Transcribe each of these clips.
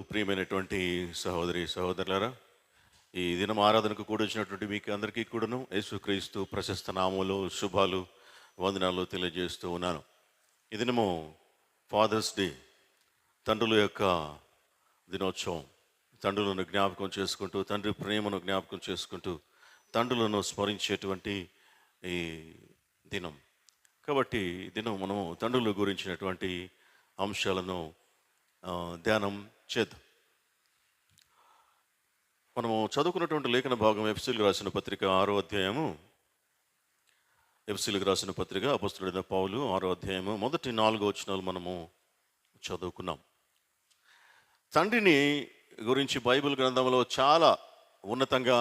ప్రియమైనటువంటి సహోదరి సహోదరులారా, ఈ దినం ఆరాధనకు కూడా వచ్చినటువంటి మీకు అందరికీ కూడాను యేసుక్రీస్తు ప్రశస్త నామములో శుభాలు వందనాలు తెలియజేస్తూ ఉన్నాను. ఈ దినము ఫాదర్స్ డే, తండ్రుల యొక్క దినోత్సవం. తండ్రులను జ్ఞాపకం చేసుకుంటూ, తండ్రి ప్రేమను జ్ఞాపకం చేసుకుంటూ, తండ్రులను స్మరించేటువంటి ఈ దినం. కాబట్టి ఈ దినం మనము తండ్రుల గురించినటువంటి అంశాలను ధ్యానం చేద్దాం. మనము చదువుకున్నటువంటి లేఖన భాగం ఎఫెసీయులకు రాసిన పత్రిక 6వ అధ్యాయము. ఎఫెసీయులకు రాసిన పత్రిక అపొస్తలుడైన పౌలు 6వ అధ్యాయము మొదటి 4 వచనాలు మనము చదువుకున్నాం. తండ్రిని గురించి బైబిల్ గ్రంథంలో చాలా ఉన్నతంగా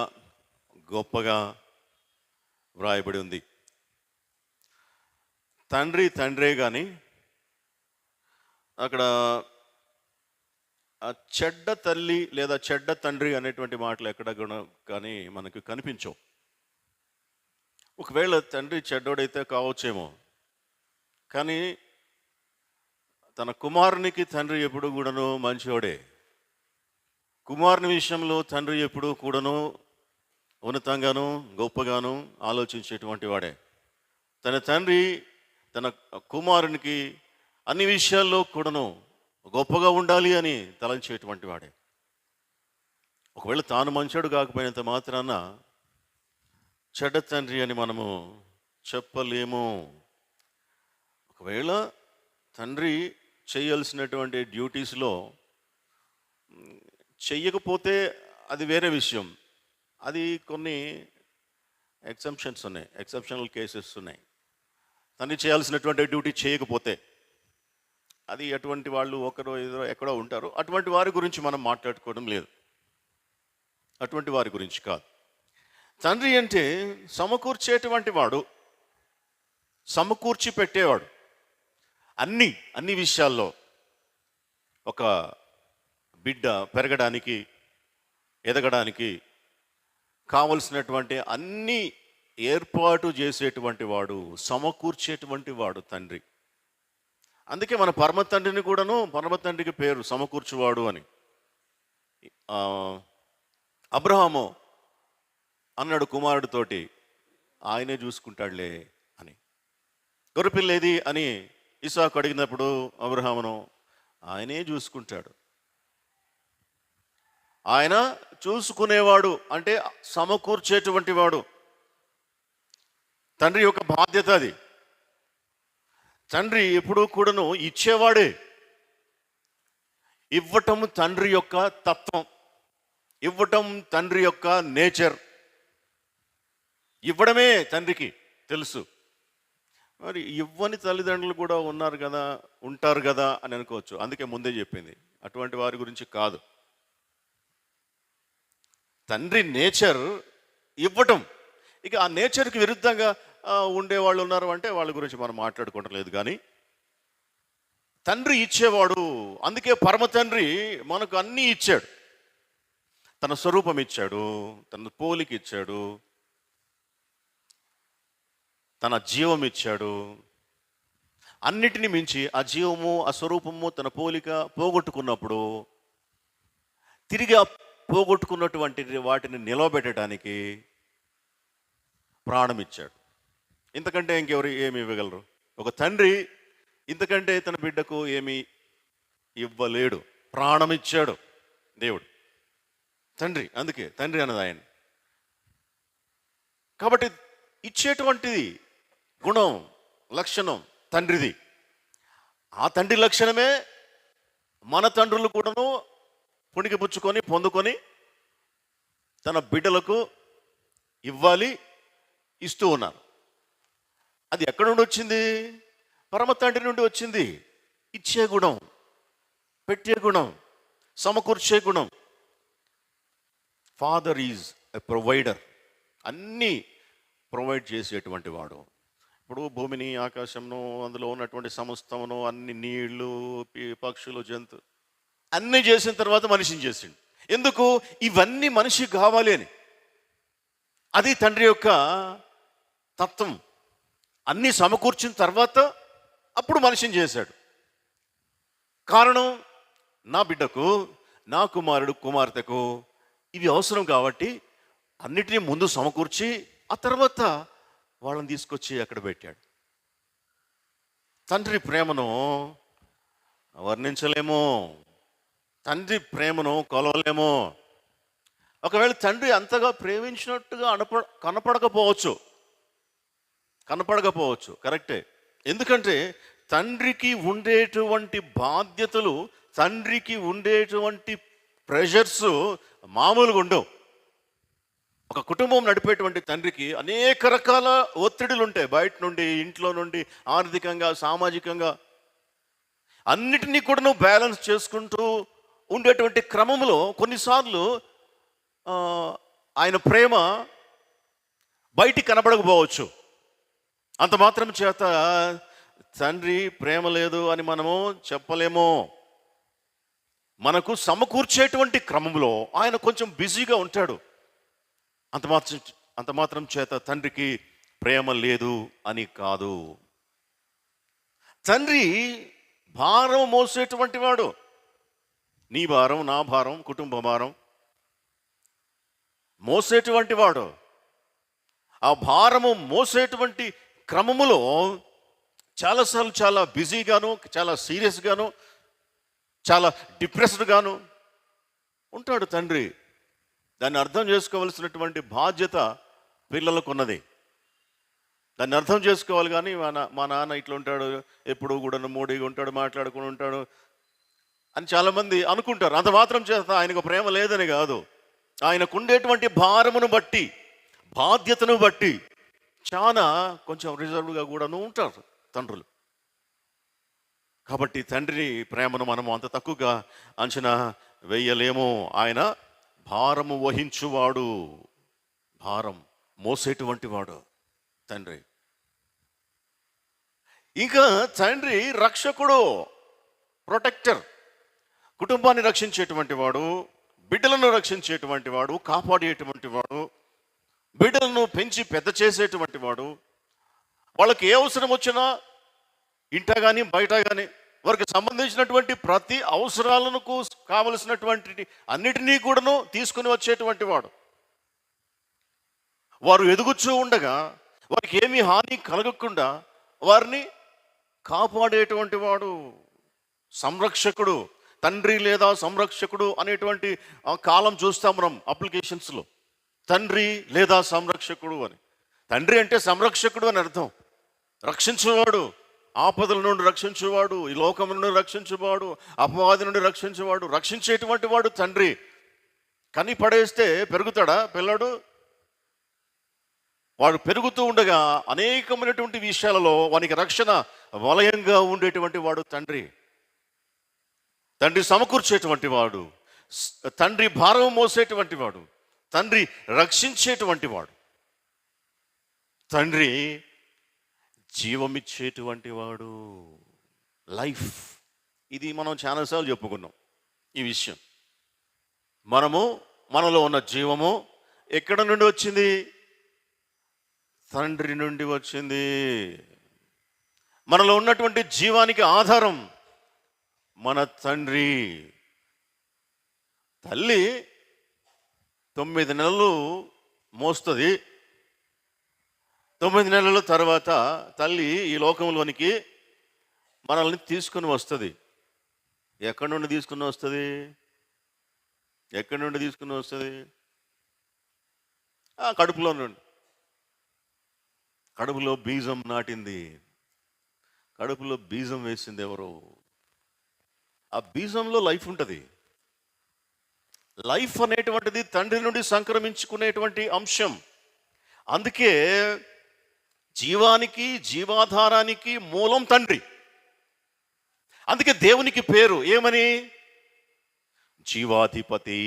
గొప్పగా వ్రాయబడి ఉంది. తండ్రే కానీ అక్కడ చెడ్డ తల్లి లేదా చెడ్డ తండ్రి అనేటువంటి మాటలు ఎక్కడ కానీ మనకు కనిపించవు. ఒకవేళ తండ్రి చెడ్డోడైతే కావచ్చేమో, కానీ తన కుమారునికి తండ్రి ఎప్పుడు కూడాను మంచివాడే. కుమారుని విషయంలో తండ్రి ఎప్పుడు కూడాను ఉన్నతంగాను గొప్పగాను ఆలోచించేటువంటి వాడే. తన తండ్రి తన కుమారునికి అన్ని విషయాల్లో కూడాను గొప్పగా ఉండాలి అని తలంచేటువంటి వాడే. ఒకవేళ తాను మంచోడు కాకపోయినంత మాత్రాన చెడ్డ తండ్రి అని మనము చెప్పలేము. ఒకవేళ తండ్రి చేయాల్సినటువంటి డ్యూటీస్లో చెయ్యకపోతే అది వేరే విషయం. అది కొన్ని ఎక్సెప్షన్స్ ఉన్నాయి, ఎక్సెప్షనల్ కేసెస్ ఉన్నాయి. తండ్రి చేయాల్సినటువంటి డ్యూటీ చేయకపోతే అది అటువంటి వాళ్ళు ఒకరో ఇద్దరు ఎక్కడో ఉంటారు. అటువంటి వారి గురించి మనం మాట్లాడుకోవడం లేదు, అటువంటి వారి గురించి కాదు. తండ్రి అంటే సమకూర్చేటువంటి వాడు, సమకూర్చి పెట్టేవాడు. అన్ని విషయాల్లో ఒక బిడ్డ పెరగడానికి ఎదగడానికి కావలసినటువంటి అన్ని ఏర్పాటు చేసేటువంటి వాడు, సమకూర్చేటువంటి వాడు తండ్రి. అందుకే మన పరమ తండ్రిని కూడాను, పరమ తండ్రికి పేరు సమకూర్చువాడు అని. అబ్రహాము అన్నాడు కుమారుడితోటి, ఆయనే చూసుకుంటాడులే అని. గొర్రెపిల్లేది అని ఇసాకు అడిగినప్పుడు అబ్రహామును, ఆయనే చూసుకుంటాడు. ఆయన చూసుకునేవాడు అంటే సమకూర్చేటువంటి వాడు. తండ్రి యొక్క బాధ్యత అది. తండ్రి ఎప్పుడూ కూడాను ఇచ్చేవాడే. ఇవ్వటం తండ్రి యొక్క తత్వం, ఇవ్వటం తండ్రి యొక్క నేచర్. ఇవ్వడమే తండ్రికి తెలుసు. మరి ఇవ్వని తల్లిదండ్రులు కూడా ఉంటారు కదా అని అనుకోవచ్చు. అందుకే ముందే చెప్పింది, అటువంటి వారి గురించి కాదు. తండ్రి నేచర్ ఇవ్వటం. ఇక ఆ నేచర్కి విరుద్ధంగా ఉండేవాళ్ళు ఉన్నారు అంటే వాళ్ళ గురించి మనం మాట్లాడుకోవటం లేదు. కానీ తండ్రి ఇచ్చేవాడు. అందుకే పరమ తండ్రి మనకు అన్నీ ఇచ్చాడు. తన స్వరూపం ఇచ్చాడు, తన పోలిక ఇచ్చాడు, తన జీవం ఇచ్చాడు. అన్నిటిని మించి ఆ జీవము, ఆ స్వరూపము, తన పోలిక పోగొట్టుకున్నప్పుడు తిరిగి పోగొట్టుకున్నటువంటి వాటిని నిలవబెట్టడానికి ప్రాణం ఇచ్చాడు. ఇంతకంటే ఇంకెవరు ఏమి ఇవ్వగలరు? ఒక తండ్రి ఇంతకంటే తన బిడ్డకు ఏమి ఇవ్వలేడు. ప్రాణం ఇచ్చాడు దేవుడు, తండ్రి. అందుకే తండ్రి అన్నది ఆయన. కాబట్టి ఇచ్చేటువంటిది గుణం, లక్షణం తండ్రిది. ఆ తండ్రి లక్షణమే మన తండ్రులు కూడాను పుణికిపుచ్చుకొని పొందుకొని తన బిడ్డలకు ఇవ్వాలి, ఇస్తూ ఉన్నారు. అది ఎక్కడి నుండి వచ్చింది? పరమ తండ్రి నుండి వచ్చింది. ఇచ్చే గుణం, పెట్టే గుణం, సమకూర్చే గుణం. Father is a provider. అన్నీ ప్రొవైడ్ చేసేటువంటి వాడు. ఇప్పుడు భూమిని, ఆకాశంను, అందులో ఉన్నటువంటి సమస్తమును, అన్ని నీళ్లు, పక్షులు, జంతు అన్నీ చేసిన తర్వాత మనిషిని చేసిండు. ఎందుకు? ఇవన్నీ మనిషి కావాలి అని. అది తండ్రి యొక్క తత్వం. అన్నీ సమకూర్చిన తర్వాత అప్పుడు మనిషిని చేశాడు. కారణం, నా బిడ్డకు నా కుమారుడు కుమార్తెకు ఇవి అవసరం కాబట్టి అన్నిటినీ ముందు సమకూర్చి ఆ తర్వాత వాళ్ళని తీసుకొచ్చి అక్కడ పెట్టాడు. తండ్రి ప్రేమను వర్ణించలేము, తండ్రి ప్రేమను కొలవలేము. ఒకవేళ తండ్రి అంతగా ప్రేమించినట్టుగా కనపడకపోవచ్చు, కరెక్టే. ఎందుకంటే తండ్రికి ఉండేటువంటి బాధ్యతలు, తండ్రికి ఉండేటువంటి ప్రెషర్స్ మామూలుగా ఉండవు. ఒక కుటుంబం నడిపేటువంటి తండ్రికి అనేక రకాల ఒత్తిడులు ఉంటాయి, బయట నుండి, ఇంట్లో నుండి, ఆర్థికంగా, సామాజికంగా, అన్నిటినీ కూడా నువ్వు బ్యాలెన్స్ చేసుకుంటూ ఉండేటువంటి క్రమంలో కొన్నిసార్లు ఆయన ప్రేమ బయటికి కనపడకపోవచ్చు. అంత మాత్రం చేత తండ్రి ప్రేమ లేదు అని మనము చెప్పలేము. మనకు సమకూర్చేటువంటి క్రమంలో ఆయన కొంచెం బిజీగా ఉంటాడు. అంత మాత్రం చేత తండ్రికి ప్రేమ లేదు అని కాదు. తండ్రి భారం మోసేటువంటి వాడు. నీ భారం, నా భారం, కుటుంబ భారం మోసేటువంటి వాడు. ఆ భారము మోసేటువంటి క్రమములో చాలాసార్లు చాలా బిజీగాను, చాలా సీరియస్గాను, చాలా డిప్రెస్డ్గాను ఉంటాడు తండ్రి. దాన్ని అర్థం చేసుకోవలసినటువంటి బాధ్యత పిల్లలకు ఉన్నది. దాన్ని అర్థం చేసుకోవాలి. కానీ మా నాన్న ఇట్లా ఉంటాడు, ఎప్పుడు కూడా మూడిగా ఉంటాడు, మాట్లాడుకుని ఉంటాడు అని చాలామంది అనుకుంటారు. అంత మాత్రం చేత ఆయనకు ప్రేమ లేదని కాదు. ఆయనకు ఉండేటువంటి భారమును బట్టి, బాధ్యతను బట్టి చాలా కొంచెం రిజర్వ్గా కూడాను ఉంటారు తండ్రులు. కాబట్టి తండ్రి ప్రేమను మనము అంత తక్కువగా అంచనా వేయలేము. ఆయన భారము వహించువాడు, భారం మోసేటువంటి వాడు తండ్రి. ఇంకా తండ్రి రక్షకుడు, ప్రొటెక్టర్. కుటుంబాన్ని రక్షించేటువంటి వాడు, బిడ్డలను రక్షించేటువంటి వాడు, కాపాడేటువంటి వాడు, బిడ్డలను పెంచి పెద్ద చేసేటువంటి వాడు. వాళ్ళకి ఏ అవసరం వచ్చినా ఇంట కానీ బయట కానీ వారికి సంబంధించినటువంటి ప్రతి అవసరాలను కావలసినటువంటి అన్నిటినీ కూడాను తీసుకుని వచ్చేటువంటి వాడు. వారు ఎదుగుచూ ఉండగా వారికి ఏమీ హాని కలగకుండా వారిని కాపాడేటువంటి వాడు, సంరక్షకుడు. తండ్రి లేదా సంరక్షకుడు అనేటువంటి కాలం చూస్తాం మనం అప్లికేషన్స్లో. తండ్రి లేదా సంరక్షకుడు అని. తండ్రి అంటే సంరక్షకుడు అని అర్థం. రక్షించేవాడు, ఆపదల నుండి రక్షించేవాడు, ఈ లోకం నుండి రక్షించేవాడు, అపవాది నుండి రక్షించేవాడు, రక్షించేటువంటి వాడు తండ్రి. కని పడేస్తే పెరుగుతాడా పిల్లడు? వాడు పెరుగుతూ ఉండగా అనేకమైనటువంటి విషయాలలో వానికి రక్షణ వలయంగా ఉండేటువంటి వాడు తండ్రి. తండ్రి సమకూర్చేటువంటి వాడు, తండ్రి భారం మోసేటువంటి వాడు, తండ్రి రక్షించేటువంటి వాడు, తండ్రి జీవమిచ్చేటువంటి వాడు, లైఫ్. ఇది మనం చాలాసార్లు చెప్పుకున్నాం ఈ విషయం. మనలో ఉన్న జీవము ఎక్కడ నుండి వచ్చింది? తండ్రి నుండి వచ్చింది. మనలో ఉన్నటువంటి జీవానికి ఆధారం మన తండ్రి. తల్లి 9 నెలలు మోస్తుంది. 9 నెలల తర్వాత తల్లి ఈ లోకంలోనికి మనల్ని తీసుకుని వస్తుంది. ఎక్కడి నుండి తీసుకుని వస్తుంది? కడుపులో నుండి. కడుపులో బీజం నాటింది, కడుపులో బీజం వేసింది ఎవరో. ఆ బీజంలో లైఫ్ ఉంటుంది. లైఫ్ అనేటువంటిది తండ్రి నుండి సంక్రమించుకునేటువంటి అంశం. అందుకే జీవానికి, జీవాధారానికి మూలం తండ్రి. అందుకే దేవునికి పేరు ఏమని? జీవాధిపతి.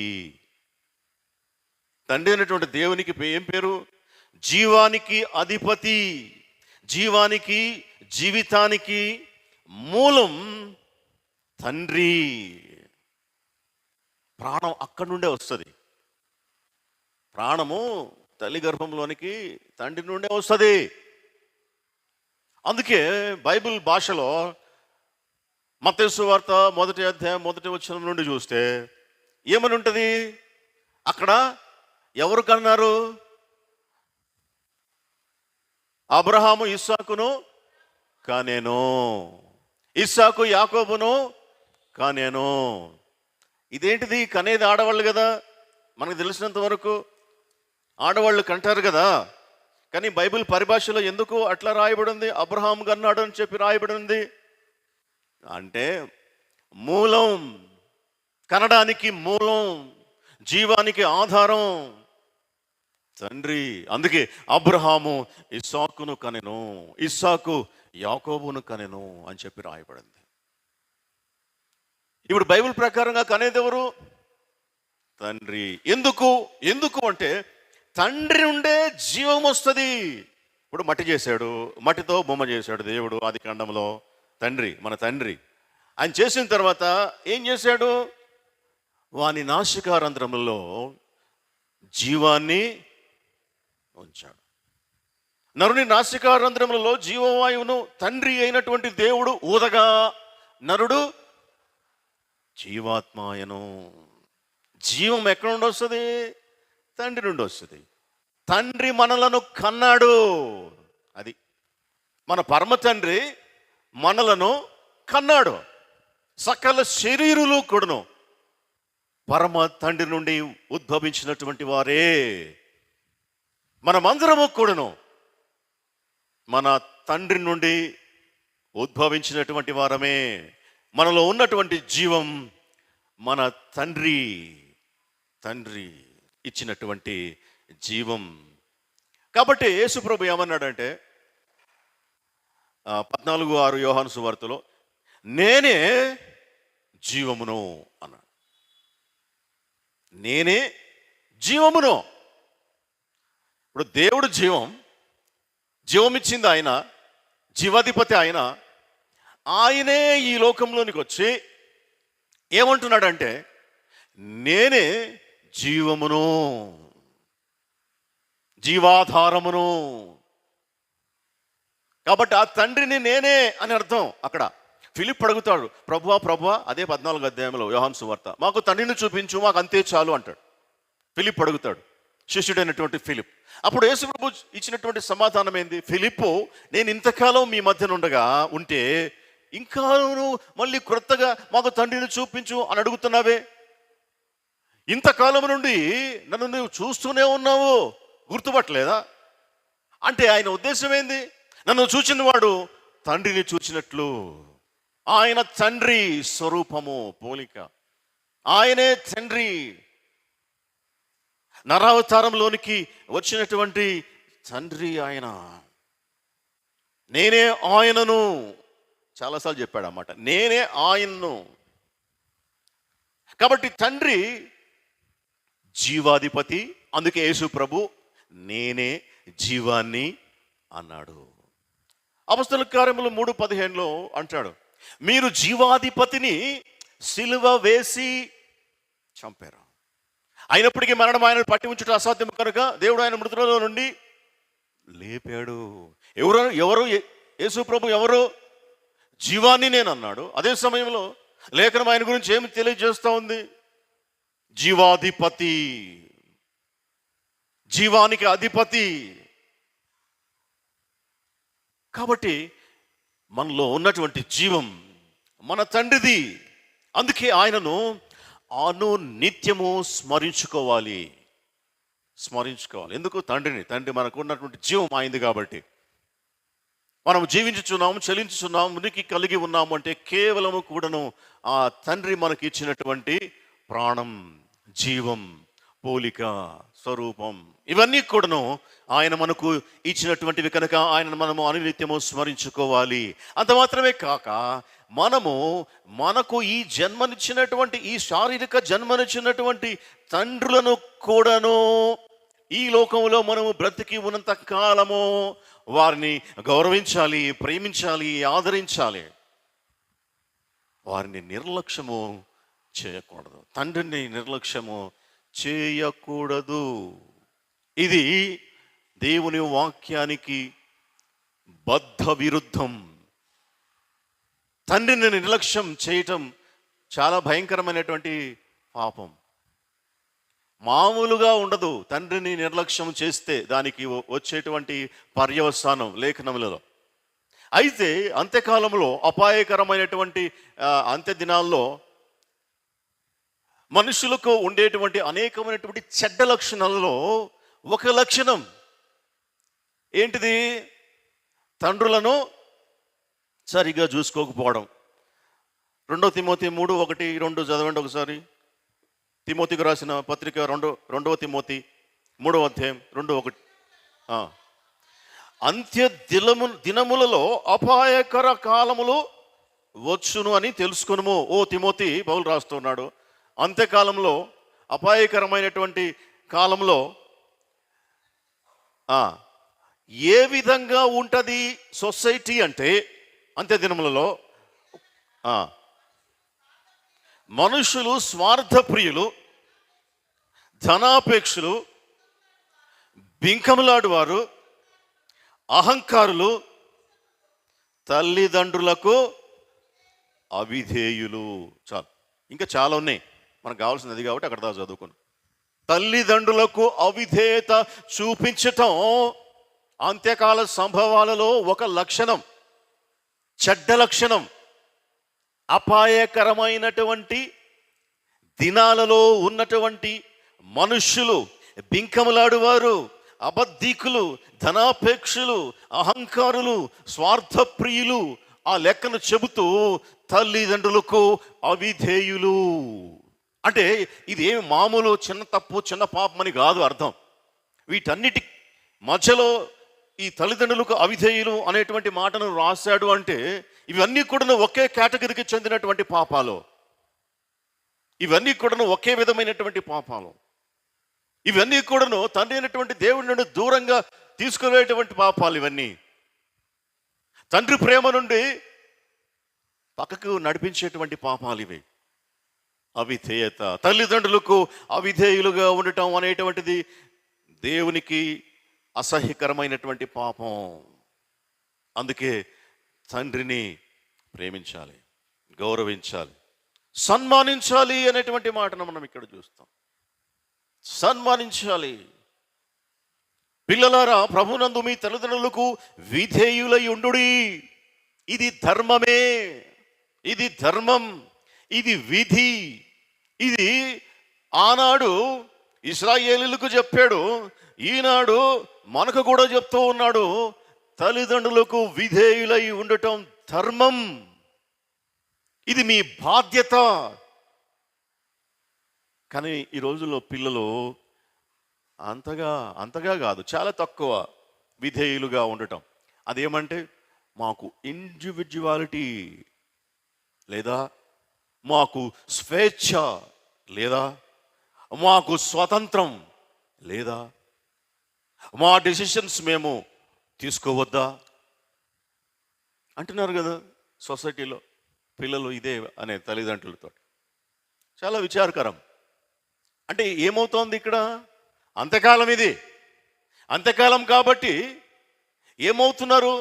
తండ్రి అనేటువంటి దేవునికి ఏం పేరు? జీవానికి అధిపతి. జీవానికి, జీవితానికి మూలం తండ్రి. ప్రాణం అక్కడి నుండే వస్తుంది. ప్రాణము తల్లి గర్భంలోనికి తండ్రి నుండే వస్తుంది. అందుకే బైబిల్ భాషలో మత్తయి సువార్త 1వ అధ్యాయం 1వ వచనం నుండి చూస్తే ఏమని ఉంటుంది అక్కడ? ఎవరు కన్నారు? అబ్రహాము ఇస్సాకును కానేను, ఇస్సాకు యాకోబును కానేను. ఇదేంటిది? కనేది ఆడవాళ్ళు కదా, మనకు తెలిసినంత వరకు ఆడవాళ్ళు కంటారు కదా. కానీ బైబిల్ పరిభాషలో ఎందుకు అట్లా రాయబడింది? అబ్రహాం కన్నాడు అని చెప్పి రాయబడింది. అంటే మూలం, కనడానికి మూలం, జీవానికి ఆధారం తండ్రి. అందుకే అబ్రహాము ఇస్సాకును కనెను, ఇస్సాకు యాకోబును కనెను అని చెప్పి రాయబడింది. ఇప్పుడు బైబిల్ ప్రకారంగా కనేది ఎవరు? తండ్రి. ఎందుకు అంటే తండ్రి నుండే జీవం వస్తుంది. ఇప్పుడు మట్టి చేశాడు, మట్టితో బొమ్మ చేశాడు దేవుడు ఆది కాండంలో. తండ్రి, మన తండ్రి. ఆయన చేసిన తర్వాత ఏం చేశాడు? వాని నాసికారంధ్రములో జీవాన్ని ఉంచాడు. నరుని నాసికారంధ్రములలో జీవవాయువును తండ్రి అయినటువంటి దేవుడు ఊదగా నరుడు జీవాత్మాయను. జీవం ఎక్కడ నుండి వస్తుంది? తండ్రి నుండి వస్తుంది. తండ్రి మనలను కన్నాడు. అది మన పరమ తండ్రి మనలను కన్నాడు. సకల శరీరులు కూడాను పరమ తండ్రి నుండి ఉద్భవించినటువంటి వారే. మనమందరము కూడాను మన తండ్రి నుండి ఉద్భవించినటువంటి వారమే. మనలో ఉన్నటువంటి జీవం మన తండ్రి ఇచ్చినటువంటి జీవం. కాబట్టి యేసుప్రభు ఏమన్నాడంటే 14:6 యోహాను సువార్తలో, నేనే జీవమును అన్నాడు. నేనే జీవమును. ఇప్పుడు దేవుడు జీవం ఇచ్చింది ఆయన, జీవాధిపతి ఆయన. ఆయనే ఈ లోకంలోనికి వచ్చి ఏమంటున్నాడంటే నేనే జీవమును, జీవాధారమును. కాబట్టి ఆ తండ్రిని నేనే అని అర్థం. అక్కడ ఫిలిప్ అడుగుతాడు, ప్రభువా, అదే 14వ అధ్యాయంలో యోహాను సువార్త, మాకు తండ్రిని చూపించు, మాకు అంతే చాలు అంటాడు. ఫిలిప్ అడుగుతాడు, శిష్యుడైనటువంటి ఫిలిప్. అప్పుడు యేసు ప్రభు ఇచ్చినటువంటి సమాధానం ఏంది? ఫిలిప్పు, నేను ఇంతకాలం మీ మధ్యన ఉంటే ఇంకా నువ్వు మళ్ళీ క్రొత్తగా మాకు తండ్రిని చూపించు అని అడుగుతున్నావే? ఇంతకాలం నుండి నన్ను నువ్వు చూస్తూనే ఉన్నావు, గుర్తుపట్టలేదా? అంటే ఆయన ఉద్దేశం ఏంది? నన్ను చూచిన వాడు తండ్రిని చూచినట్లు. ఆయన తండ్రి స్వరూపము, పోలిక. ఆయనే తండ్రి. నరావతారంలోనికి వచ్చినటువంటి తండ్రి ఆయన. నేనే ఆయనను చాలాసార్లు చెప్పాడు అన్నమాట, నేనే ఆయన్ను. కాబట్టి తండ్రి జీవాధిపతి. అందుకే యేసు ప్రభు నేనే జీవాన్ని అన్నాడు. అపొస్తలుల కార్యములు 3:15లో అంటాడు, మీరు జీవాధిపతిని సిలువ వేసి చంపారు, అయినప్పటికీ మరణం ఆయన పట్టి ఉంచుట అసాధ్యం కనుక దేవుడు ఆయన మృతులలో నుండి లేపాడు. ఎవరు యేసు ప్రభు ఎవరు? జీవాన్ని నేను అన్నాడు. అదే సమయంలో లేఖనం ఆయన గురించి ఏమి తెలియజేస్తూ ఉంది? జీవాధిపతి, జీవానికి అధిపతి. కాబట్టి మనలో ఉన్నటువంటి జీవం మన తండ్రిది. అందుకే ఆయనను నిత్యము స్మరించుకోవాలి. ఎందుకు? తండ్రి మనకు ఉన్నటువంటి జీవం అయింది కాబట్టి. మనం జీవించుచున్నాము, చలించుచున్నాము, ఉనికి కలిగి ఉన్నాము అంటే కేవలము కూడాను ఆ తండ్రి మనకి ఇచ్చినటువంటి ప్రాణం, జీవం, పోలిక, స్వరూపం, ఇవన్నీ కూడాను ఆయన మనకు ఇచ్చినటువంటివి కనుక ఆయనను మనము అనునిత్యము స్మరించుకోవాలి. అంత మాత్రమే కాక మనకు ఈ జన్మనిచ్చినటువంటి, ఈ శారీరక జన్మనిచ్చినటువంటి తండ్రులను కూడాను ఈ లోకంలో మనము బ్రతికి ఉన్నంత కాలము వారిని గౌరవించాలి, ప్రేమించాలి, ఆదరించాలి. వారిని నిర్లక్ష్యము చేయకూడదు. తండ్రిని నిర్లక్ష్యము చేయకూడదు. ఇది దేవుని వాక్యానికి బద్ధ విరుద్ధం. తండ్రిని నిర్లక్ష్యం చేయటం చాలా భయంకరమైనటువంటి పాపం. మామూలుగా ఉండదు. తండ్రిని నిర్లక్ష్యం చేస్తే దానికి వచ్చేటువంటి పర్యవసానం లేఖనములలో. అయితే అంత్యకాలంలో అపాయకరమైనటువంటి అంత్య దినాల్లో మనుషులకు ఉండేటువంటి అనేకమైనటువంటి చెడ్డ లక్షణాలలో ఒక లక్షణం ఏంటిది? తండ్రులను సరిగా చూసుకోకపోవడం. 2 తిమోతి 3:1-2 చదవండి ఒకసారి. తిమోతికి రాసిన పత్రిక 2 తిమోతి 3వ అధ్యాయం 2:1. అంత్య దినములలో అపాయకర కాలములు వచ్చును అని తెలుసుకొనుము. ఓ తిమోతి, పౌలు రాస్తున్నాడు. అంత్యకాలంలో అపాయకరమైనటువంటి కాలంలో ఏ విధంగా ఉంటుంది సొసైటీ అంటే, అంత్య దినములలో మనుషులు స్వార్థప్రియులు, ధనాపేక్షులు, బింకములాడువారు, అహంకారులు, తల్లిదండ్రులకు అవిధేయులు. చాలు, ఇంకా చాలా ఉన్నాయి, మనకు కావాల్సింది అది కాబట్టి అక్కడ దాకా చదువుకున్నాం. తల్లిదండ్రులకు అవిధేయత చూపించటం అంత్యకాల సంభవాలలో ఒక లక్షణం, చెడ్డ లక్షణం. అపాయకరమైనటువంటి దినాలలో ఉన్నటువంటి మనుష్యులు బింకములాడువారు, అబద్ధికులు, ధనాపేక్షులు, అహంకారులు, స్వార్థప్రియులు, ఆ లెక్కను చెబుతూ తల్లిదండ్రులకు అవిధేయులు. అంటే ఇది ఏమి మామూలు చిన్న తప్పు, చిన్న పాపం అని కాదు అర్థం. వీటన్నిటి మధ్యలో ఈ తల్లిదండ్రులకు అవిధేయులు అనేటువంటి మాటను రాశాడు అంటే ఇవన్నీ కూడా ఒకే కేటగిరీకి చెందినటువంటి పాపాలు. ఇవన్నీ కూడా ఒకే విధమైనటువంటి పాపాలు. ఇవన్నీ కూడా తండ్రి అయినటువంటి దేవుడి నుండి దూరంగా తీసుకునేటువంటి పాపాలు. ఇవన్నీ తండ్రి ప్రేమ నుండి పక్కకు నడిపించేటువంటి పాపాలు ఇవి. అవిధేయత, తల్లిదండ్రులకు అవిధేయులుగా ఉండటం అనేటువంటిది దేవునికి అసహ్యకరమైనటువంటి పాపం. అందుకే తండ్రిని ప్రేమించాలి, గౌరవించాలి, సన్మానించాలి అనేటువంటి మాటను మనం ఇక్కడ చూస్తాం. సన్మానించాలి. పిల్లలారా, ప్రభునందు మీ తల్లిదండ్రులకు విధేయులై ఉండుడి. ఇది ధర్మమే, ఇది ధర్మం, ఇది విధి. ఇది ఆనాడు ఇశ్రాయేలీయులకు చెప్పాడు, ఈనాడు మనకు కూడా చెప్తూ ఉన్నాడు. తల్లిదండ్రులకు విధేయులై ఉండటం ధర్మం, ఇది మీ బాధ్యత. కానీ ఈ రోజుల్లో పిల్లలు అంతగా కాదు, చాలా తక్కువ విధేయులుగా ఉండటం. అదేమంటే మాకు ఇండివిజువాలిటీ లేదా, మాకు స్వేచ్ఛ లేదా, మాకు స్వతంత్రం లేదా, మా డెసిషన్స్ మేము తీసుకోవద్దా అంటున్నారు కదా సొసైటీలో పిల్లలు. ఇదే అనే తల్లిదండ్రులతో చాలా విచారకరం. అంటే ఏమవుతోంది ఇక్కడ? అంత్యకాలం ఇది. అంత్యకాలం కాబట్టి ఏమవుతున్నారు?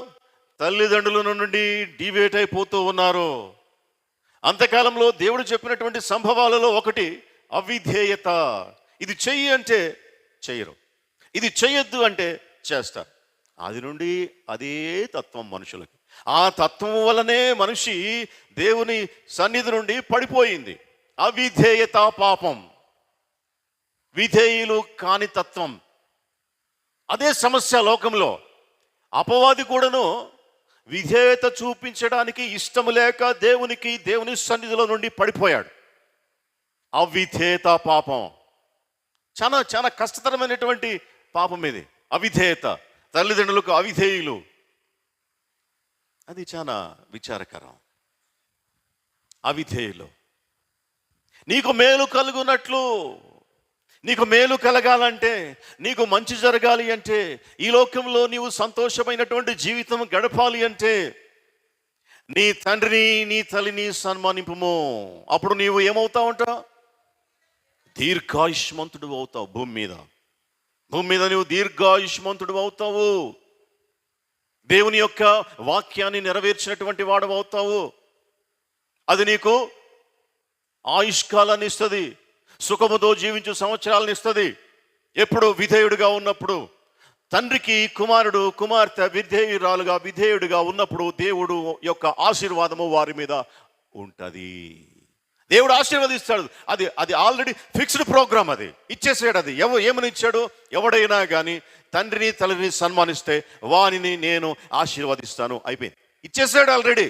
తల్లిదండ్రుల నుండి డివేట్ అయిపోతూ ఉన్నారు. అంత్యకాలంలో దేవుడు చెప్పినటువంటి సంభవాలలో ఒకటి అవిధేయత. ఇది చెయ్యి అంటే చెయ్యరు, ఇది చెయ్యొద్దు అంటే చేస్తారు. అది నుండి అదే తత్వం మనుషులకి. ఆ తత్వం వలనే మనిషి దేవుని సన్నిధి నుండి పడిపోయింది. అవిధేయత పాపం, విధేయులు కాని తత్వం. అదే సమస్య లోకంలో. అపవాది కూడాను విధేయత చూపించడానికి ఇష్టం లేక దేవుని సన్నిధిలో నుండి పడిపోయాడు. అవిధేయత పాపం చాలా చాలా కష్టతరమైనటువంటి పాపం ఇది. అవిధేయత, తల్లిదండ్రులకు అవిధేయులు, అది చాలా విచారకరం. అవిధేయులు. నీకు మేలు కలుగునట్లు, నీకు మేలు కలగాలంటే, నీకు మంచి జరగాలి అంటే, ఈ లోకంలో నీవు సంతోషమైనటువంటి జీవితం గడపాలి అంటే నీ తండ్రిని నీ తల్లిని సన్మానింపుము. అప్పుడు నీవు ఏమవుతావు అంట? దీర్ఘాయుష్మంతుడు అవుతావు. భూమి మీద నువ్వు దీర్ఘాయుష్మంతుడు అవుతావు. దేవుని యొక్క వాక్యాన్ని నెరవేర్చినటువంటి వాడు అవుతావు. అది నీకు ఆయుష్కాలాన్ని ఇస్తుంది, సుఖముతో జీవించు సంవత్సరాలను ఇస్తుంది. ఎప్పుడు విధేయుడిగా ఉన్నప్పుడు. తండ్రికి కుమారుడు కుమార్తె విధేయుడిగా ఉన్నప్పుడు దేవుడు యొక్క ఆశీర్వాదము వారి మీద ఉంటుంది. దేవుడు ఆశీర్వదిస్తాడు. అది ఆల్రెడీ ఫిక్స్డ్ ప్రోగ్రామ్. అది ఇచ్చేసాడు. అది ఏమని ఇచ్చాడు? ఎవడైనా కానీ తండ్రిని తల్లిని సన్మానిస్తే వానిని నేను ఆశీర్వదిస్తాను. అయిపోయింది, ఇచ్చేసాడు ఆల్రెడీ.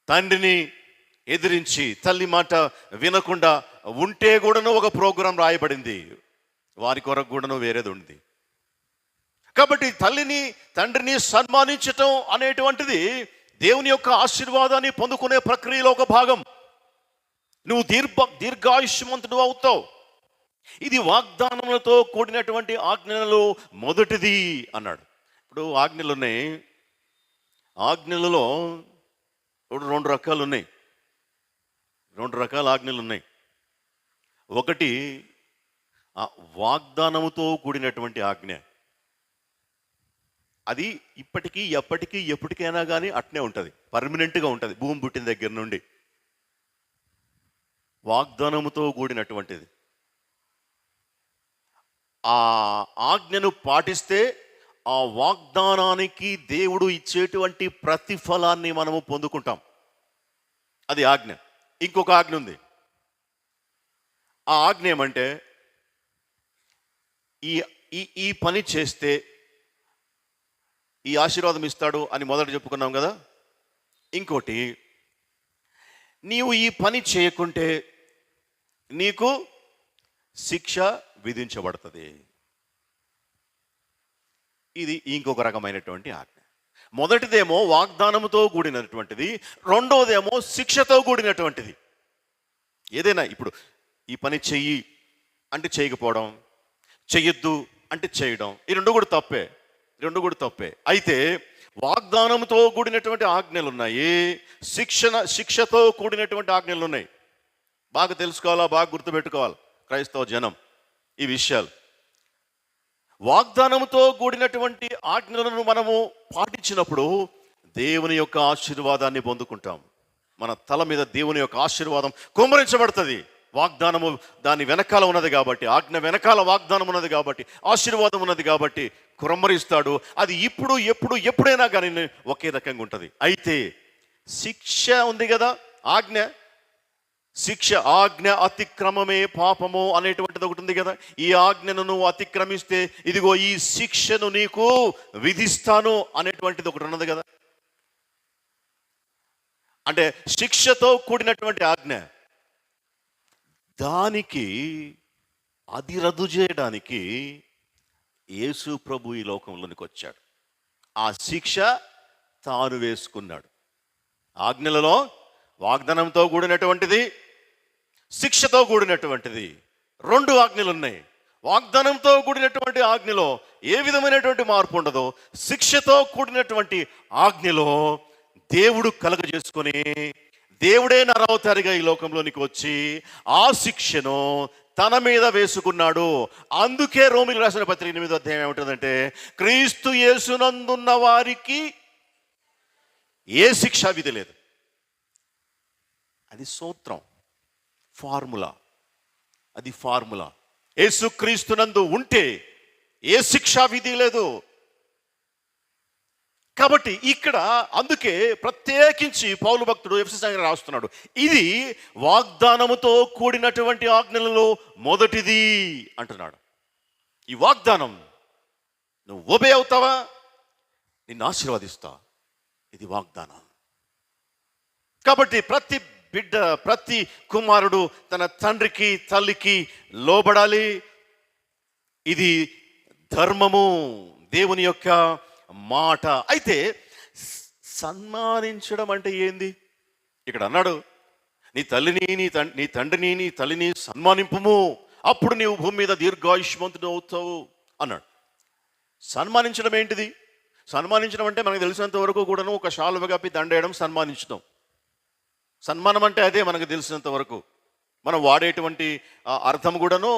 తండ్రిని ఎదిరించి తల్లి మాట వినకుండా ఉంటే కూడాను ఒక ప్రోగ్రాం రాయబడింది. వారి కొరకు కూడాను వేరేది ఉంది. కాబట్టి తల్లిని తండ్రిని సన్మానించటం అనేటువంటిది దేవుని యొక్క ఆశీర్వాదాన్ని పొందుకునే ప్రక్రియలో ఒక భాగం. నువ్వు దీర్ఘాయుష్మంతుడు అవుతావు. ఇది వాగ్దానములతో కూడినటువంటి ఆజ్ఞలలో మొదటిది అన్నాడు. ఇప్పుడు ఆజ్ఞలు ఉన్నాయి. ఆజ్ఞలలో రెండు రకాలు ఉన్నాయి. రెండు రకాల ఆజ్ఞలు ఉన్నాయి. ఒకటి వాగ్దానముతో కూడినటువంటి ఆజ్ఞ. అది ఇప్పటికీ ఎప్పటికీ ఎప్పటికైనా కానీ అట్నే ఉంటుంది, పర్మనెంట్గా ఉంటుంది. భూమి పుట్టిన దగ్గర నుండి వాగ్దానముతో కూడినటువంటిది. ఆ ఆజ్ఞను పాటిస్తే ఆ వాగ్దానానికి దేవుడు ఇచ్చేటువంటి ప్రతిఫలాన్ని మనము పొందుకుంటాం. అది ఆజ్ఞ. ఇంకొక ఆజ్ఞ ఉంది. ఆ ఆజ్ఞ ఏమంటే ఈ పని చేస్తే ఈ ఆశీర్వాదం ఇస్తాడు అని మొదట చెప్పుకున్నాం కదా. ఇంకోటి, నీవు ఈ పని చేయకుంటే నీకు శిక్ష విధించబడుతుంది. ఇది ఇంకొక రకమైనటువంటి ఆజ్ఞ. మొదటిదేమో వాగ్దానంతో కూడినటువంటిది, రెండవదేమో శిక్షతో కూడినటువంటిది. ఏదైనా ఇప్పుడు ఈ పని చెయ్యి అంటే చేయకపోవడం, చెయ్యొద్దు అంటే చేయడం, ఈ రెండు కూడా తప్పే. అయితే వాగ్దానంతో కూడినటువంటి ఆజ్ఞలు ఉన్నాయి, శిక్షతో కూడినటువంటి ఆజ్ఞలు ఉన్నాయి. బాగా తెలుసుకోవాలా, బాగా గుర్తుపెట్టుకోవాలి క్రైస్తవ జనం ఈ విషయాలు. వాగ్దానంతో కూడినటువంటి ఆజ్ఞలను మనము పాటించినప్పుడు దేవుని యొక్క ఆశీర్వాదాన్ని పొందుకుంటాం. మన తల మీద దేవుని యొక్క ఆశీర్వాదం కుమ్మరించబడుతుంది. వాగ్దానము దాని వెనకాల ఉన్నది కాబట్టి, ఆజ్ఞ వెనకాల వాగ్దానం ఉన్నది కాబట్టి, ఆశీర్వాదం ఉన్నది కాబట్టి కుమ్మరిస్తాడు. అది ఎప్పుడైనా కానీ ఒకే రకంగా ఉంటుంది. అయితే శిక్ష ఉంది కదా, ఆజ్ఞ అతిక్రమమే పాపము అనేటువంటిది ఒకటి ఉంది కదా. ఈ ఆజ్ఞను నువ్వు అతిక్రమిస్తే ఇదిగో ఈ శిక్షను నీకు విధిస్తాను అనేటువంటిది ఒకటి ఉన్నది కదా. అంటే శిక్షతో కూడినటువంటి ఆజ్ఞ, దానికి అది రద్దు చేయడానికి యేసు ప్రభు ఈ లోకంలోనికి వచ్చాడు. ఆ శిక్ష తాను వేసుకున్నాడు. ఆజ్ఞలలో వాగ్దానంతో కూడినటువంటిది, శిక్షతో కూడినటువంటిది రెండు ఆజ్ఞలు ఉన్నాయి. వాగ్దానంతో కూడినటువంటి ఆజ్ఞలో ఏ విధమైనటువంటి మార్పు ఉండదో, శిక్షతో కూడినటువంటి ఆజ్ఞలో దేవుడు కలగజేసుకొని దేవుడే నరవతారిగా ఈ లోకంలోనికి వచ్చి ఆ శిక్షను తన మీద వేసుకున్నాడు. అందుకే రోమీయులకు రాసిన పత్రిక 8వ అధ్యాయం ఏమిటంటే, క్రీస్తు యేసునందున్న వారికి ఏ శిక్షా విధి లేదు. అది సూత్రం, ఫార్ములా. యేసుక్రీస్తునందు ఉంటే ఏ శిక్షా విధి లేదు. కాబట్టి ఇక్కడ అందుకే ప్రత్యేకించి పౌలు భక్తుడు ఎఫెసీ సంఘానికి రాస్తున్నాడు, ఇది వాగ్దానముతో కూడినటువంటి ఆజ్ఞలలో మొదటిది అంటున్నాడు. ఈ వాగ్దానం నువ్వు ఒబే అవుతావా, నిన్ను ఆశీర్వదిస్తా. ఇది వాగ్దానం. కాబట్టి ప్రతి బిడ్డ, ప్రతి కుమారుడు తన తండ్రికి తల్లికి లోబడాలి. ఇది ధర్మము, దేవుని యొక్క మాట. అయితే సన్మానించడం అంటే ఏంది? ఇక్కడ అన్నాడు, నీ తల్లిని నీ తండ్రిని నీ తల్లిని సన్మానింపుము, అప్పుడు నీవు భూమి మీద దీర్ఘాయుష్మంతుడు అవుతావు అన్నాడు. సన్మానించడం ఏంటిది? సన్మానించడం అంటే మనకు తెలిసినంత వరకు కూడాను ఒక శాలువ కప్పి దండేయడం సన్మానించడం. సన్మానం అంటే అదే మనకు తెలిసినంత వరకు. మనం వాడేటువంటి అర్థం కూడాను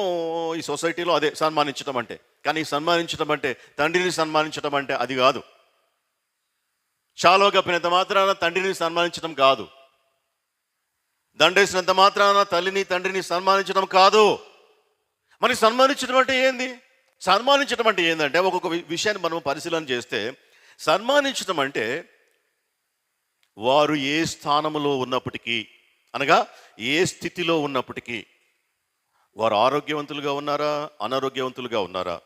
ఈ సొసైటీలో అదే సన్మానించడం అంటే. కానీ సన్మానించడం అంటే, తండ్రిని సన్మానించడం అంటే అది కాదు. శాలువ కప్పినంత మాత్రాన తండ్రిని సన్మానించడం కాదు. దండేసినంత మాత్రాన తల్లిని తండ్రిని సన్మానించడం కాదు. మనకి సన్మానించడం అంటే ఏంది? సన్మానించడం అంటే ఏంటంటే ఒక్కొక్క విషయాన్ని మనం పరిశీలన చేస్తే, సన్మానించడం అంటే వారు ఏ స్థానంలో ఉన్నప్పటికీ, అనగా ఏ స్థితిలో ఉన్నప్పటికీ, వారు ఆరోగ్యవంతులుగా ఉన్నారా, అనారోగ్యవంతులుగా ఉన్నారా,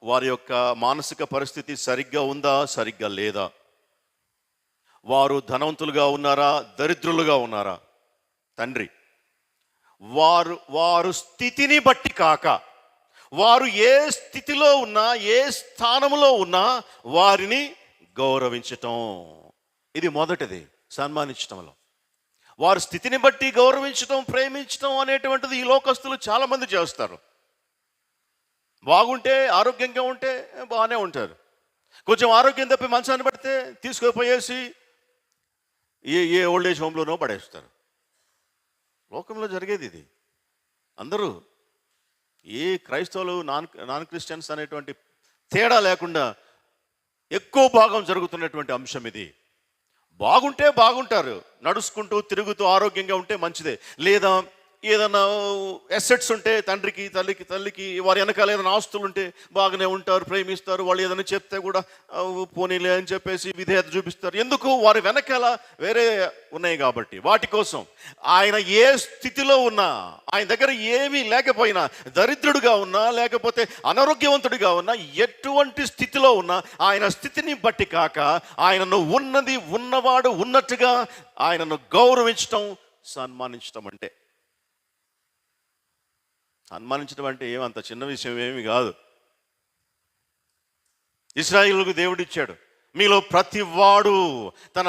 వారి యొక్క మానసిక పరిస్థితి సరిగ్గా ఉందా, సరిగ్గా లేదా, వారు ధనవంతులుగా ఉన్నారా, దరిద్రులుగా ఉన్నారా, తండ్రి వారు స్థితిని బట్టి కాక, వారు ఏ స్థితిలో ఉన్నా, ఏ స్థానంలో ఉన్నా వారిని గౌరవించటం. ఇది మొదటిది సన్మానించటంలో. వారి స్థితిని బట్టి గౌరవించటం, ప్రేమించటం అనేటువంటిది ఈ లోకస్తులు చాలామంది చేస్తారు. బాగుంటే, ఆరోగ్యంగా ఉంటే బాగానే ఉంటారు. కొంచెం ఆరోగ్యం తప్పి మంచాన్ని పడితే తీసుకుపోయేసి ఏ ఓల్డ్ ఏజ్ హోమ్లోనో పడేస్తారు. లోకంలో జరిగేది ఇది. అందరూ ఏ క్రైస్తవులు, నాన్ క్రిస్టియన్స్ అనేటువంటి తేడా లేకుండా ఎక్కువ భాగం జరుగుతున్నటువంటి అంశం ఇది. బాగుంటే బాగుంటారు, నడుచుకుంటూ తిరుగుతూ ఆరోగ్యంగా ఉంటే మంచిదే. లేదా ఏదైనా ఎసెట్స్ ఉంటే తల్లికి వారి వెనకాల ఏదైనా ఆస్తులు ఉంటే బాగానే ఉంటారు, ప్రేమిస్తారు. వాళ్ళు ఏదైనా చెప్తే కూడా పోనీలే అని చెప్పేసి విధేయత చూపిస్తారు. ఎందుకు? వారి వెనకాల వేరే ఉన్నాయి కాబట్టి. వాటి కోసం ఆయన ఏ స్థితిలో ఉన్నా, ఆయన దగ్గర ఏమీ లేకపోయినా, దరిద్రుడుగా ఉన్నా లేకపోతే అనారోగ్యవంతుడిగా ఉన్నా, ఎటువంటి స్థితిలో ఉన్నా ఆయన స్థితిని బట్టి కాక, ఆయనను ఉన్నవాడు ఉన్నట్టుగా ఆయనను గౌరవించటం, సన్మానించటం అంటే. సన్మానించడం అంటే ఏమంత చిన్న విషయం ఏమి కాదు. ఇశ్రాయేలుకు దేవుడిచ్చాడు, మీలో ప్రతి వాడు తన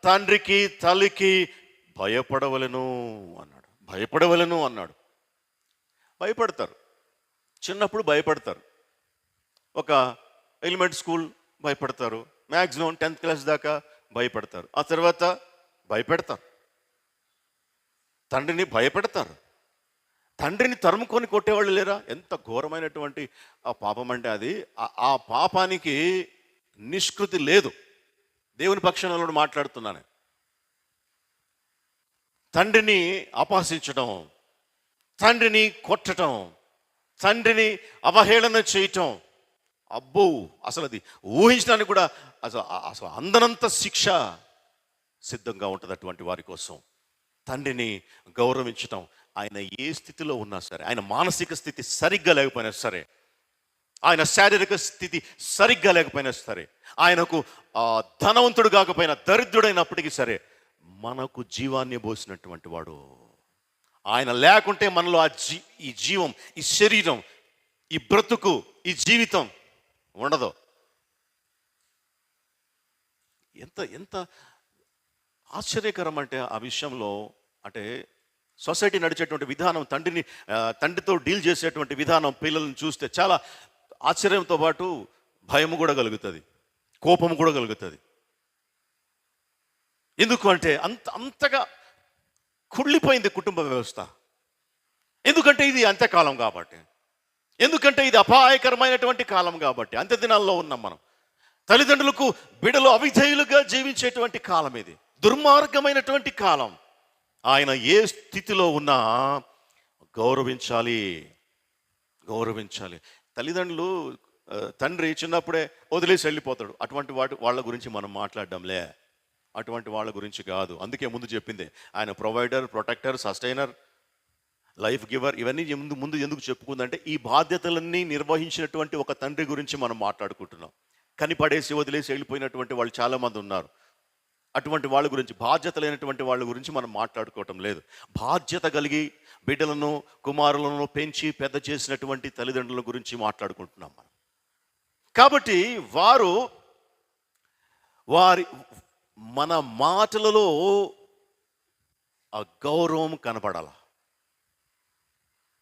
తండ్రికి తల్లికి భయపడవలెను అన్నాడు. భయపడతారు, చిన్నప్పుడు భయపడతారు. ఒక ఎలిమెంట్ స్కూల్ భయపడతారు, మ్యాక్సిమం 10th క్లాస్ దాకా భయపడతారు. ఆ తర్వాత భయపెడతారు, తండ్రిని భయపెడతారు. తండ్రిని తరుముకొని కొట్టేవాళ్ళు లేరా? ఎంత ఘోరమైనటువంటి ఆ పాపం అంటే అది. ఆ పాపానికి నిష్కృతి లేదు. దేవుని పక్షంలో మాట్లాడుతున్నాను. తండ్రిని అపహసించడం, తండ్రిని కొట్టడం, తండ్రిని అవహేళన చేయటం, అబ్బో, అసలు అది ఊహించడానికి కూడా అసలు అందనంత శిక్ష సిద్ధంగా ఉంటుంది అటువంటి వారి కోసం. తండ్రిని గౌరవించటం, ఆయన ఏ స్థితిలో ఉన్నా సరే, ఆయన మానసిక స్థితి సరిగ్గా లేకపోయినా సరే, ఆయన శారీరక స్థితి సరిగ్గా లేకపోయినా సరే, ఆయనకు ధనవంతుడు కాకపోయినా దరిద్రుడైనప్పటికీ సరే, మనకు జీవాన్ని పోసినటువంటి వాడు. ఆయన లేకుంటే మనలో ఈ జీవం, ఈ శరీరం, ఈ బ్రతుకు, ఈ జీవితం ఉండదు. ఎంత ఆశ్చర్యకరం అంటే ఆ విషయంలో, అంటే సొసైటీ నడిచేటువంటి విధానం, తండ్రితో డీల్ చేసేటువంటి విధానం పిల్లలను చూస్తే చాలా ఆశ్చర్యంతో పాటు భయం కూడా కలుగుతుంది, కోపం కూడా కలుగుతుంది. ఎందుకు అంటే అంతగా కుళ్ళిపోయింది కుటుంబ వ్యవస్థ. ఎందుకంటే ఇది అంత్యకాలం కాబట్టి, ఎందుకంటే ఇది అపాయకరమైనటువంటి కాలం కాబట్టి. అంత్య దినాల్లో ఉన్నాం మనం. తల్లిదండ్రులకు బిడ్డలు అవిధేయులుగా జీవించేటువంటి కాలం ఇది, దుర్మార్గమైనటువంటి కాలం. ఆయన ఏ స్థితిలో ఉన్నా గౌరవించాలి. తల్లిదండ్రులు, తండ్రి చిన్నప్పుడే వదిలేసి వెళ్ళిపోతాడు. అటువంటి వాళ్ళ గురించి మనం మాట్లాడడంలే, అటువంటి వాళ్ళ గురించి కాదు. అందుకే ముందు చెప్పింది, ఆయన provider, protector, sustainer, life giver. ఇవన్నీ ముందు ఎందుకు చెప్పుకుందంటే, ఈ బాధ్యతలన్నీ నిర్వహించినటువంటి ఒక తండ్రి గురించి మనం మాట్లాడుకుంటున్నాం. కనిపడేసి వదిలేసి వెళ్ళిపోయినటువంటి వాళ్ళు చాలామంది ఉన్నారు. అటువంటి వాళ్ళ గురించి, బాధ్యత లేనటువంటి వాళ్ళ గురించి మనం మాట్లాడుకోవటం లేదు. బాధ్యత కలిగి బిడ్డలను, కుమారులను పెంచి పెద్ద చేసినటువంటి తల్లిదండ్రుల గురించి మాట్లాడుకుంటున్నాం మనం. కాబట్టి మన మాటలలో ఆ గౌరవం కనపడాల.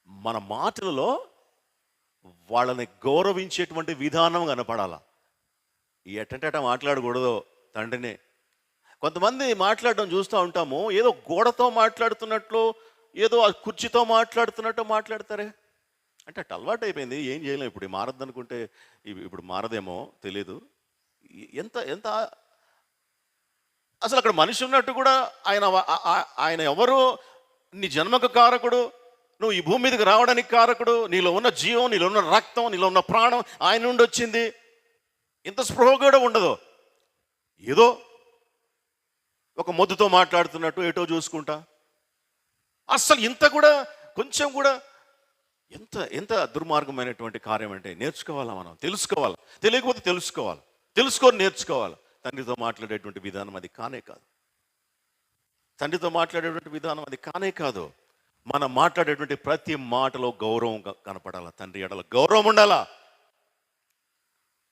మన మాటలలో వాళ్ళని గౌరవించేటువంటి విధానం కనపడాల. ఎట్టంటే మాట్లాడకూడదు తండ్రిని. కొంతమంది మాట్లాడడం చూస్తూ ఉంటాము, ఏదో గోడతో మాట్లాడుతున్నట్లు, ఏదో ఆ కుర్చీతో మాట్లాడుతున్నట్టు మాట్లాడతారే. అంటే అటు అలవాటు అయిపోయింది, ఏం చేయలేం. ఇప్పుడు మారద్దు అనుకుంటే ఇప్పుడు మారదేమో తెలియదు. ఎంత అసలు అక్కడ మనిషి ఉన్నట్టు కూడా ఆయన ఎవరు? నీ జన్మకు కారకుడు, నువ్వు ఈ భూమి మీదకి రావడానికి కారకుడు, నీలో ఉన్న జీవం, నీలో ఉన్న రక్తం, నీలో ఉన్న ప్రాణం ఆయన నుండి వచ్చింది. ఇంత స్పృహ కూడా ఉండదు. ఏదో ఒక మొద్దుతో మాట్లాడుతున్నట్టు ఏటో చూసుకుంటా. అస్సలు ఇంత కూడా కొంచెం కూడా ఎంత ఎంత దుర్మార్గమైనటువంటి కార్యం అంటే నేర్చుకోవాలా, మనం తెలుసుకోవాలి. తెలియకపోతే తెలుసుకోవాలి, తెలుసుకొని నేర్చుకోవాలి. తండ్రితో మాట్లాడేటువంటి విధానం అది కానే కాదు. తండ్రితో మాట్లాడేటువంటి విధానం అది కానే కాదు. మనం మాట్లాడేటువంటి ప్రతి మాటలో గౌరవం కనపడాలా. తండ్రి ఎడల గౌరవం ఉండాలా.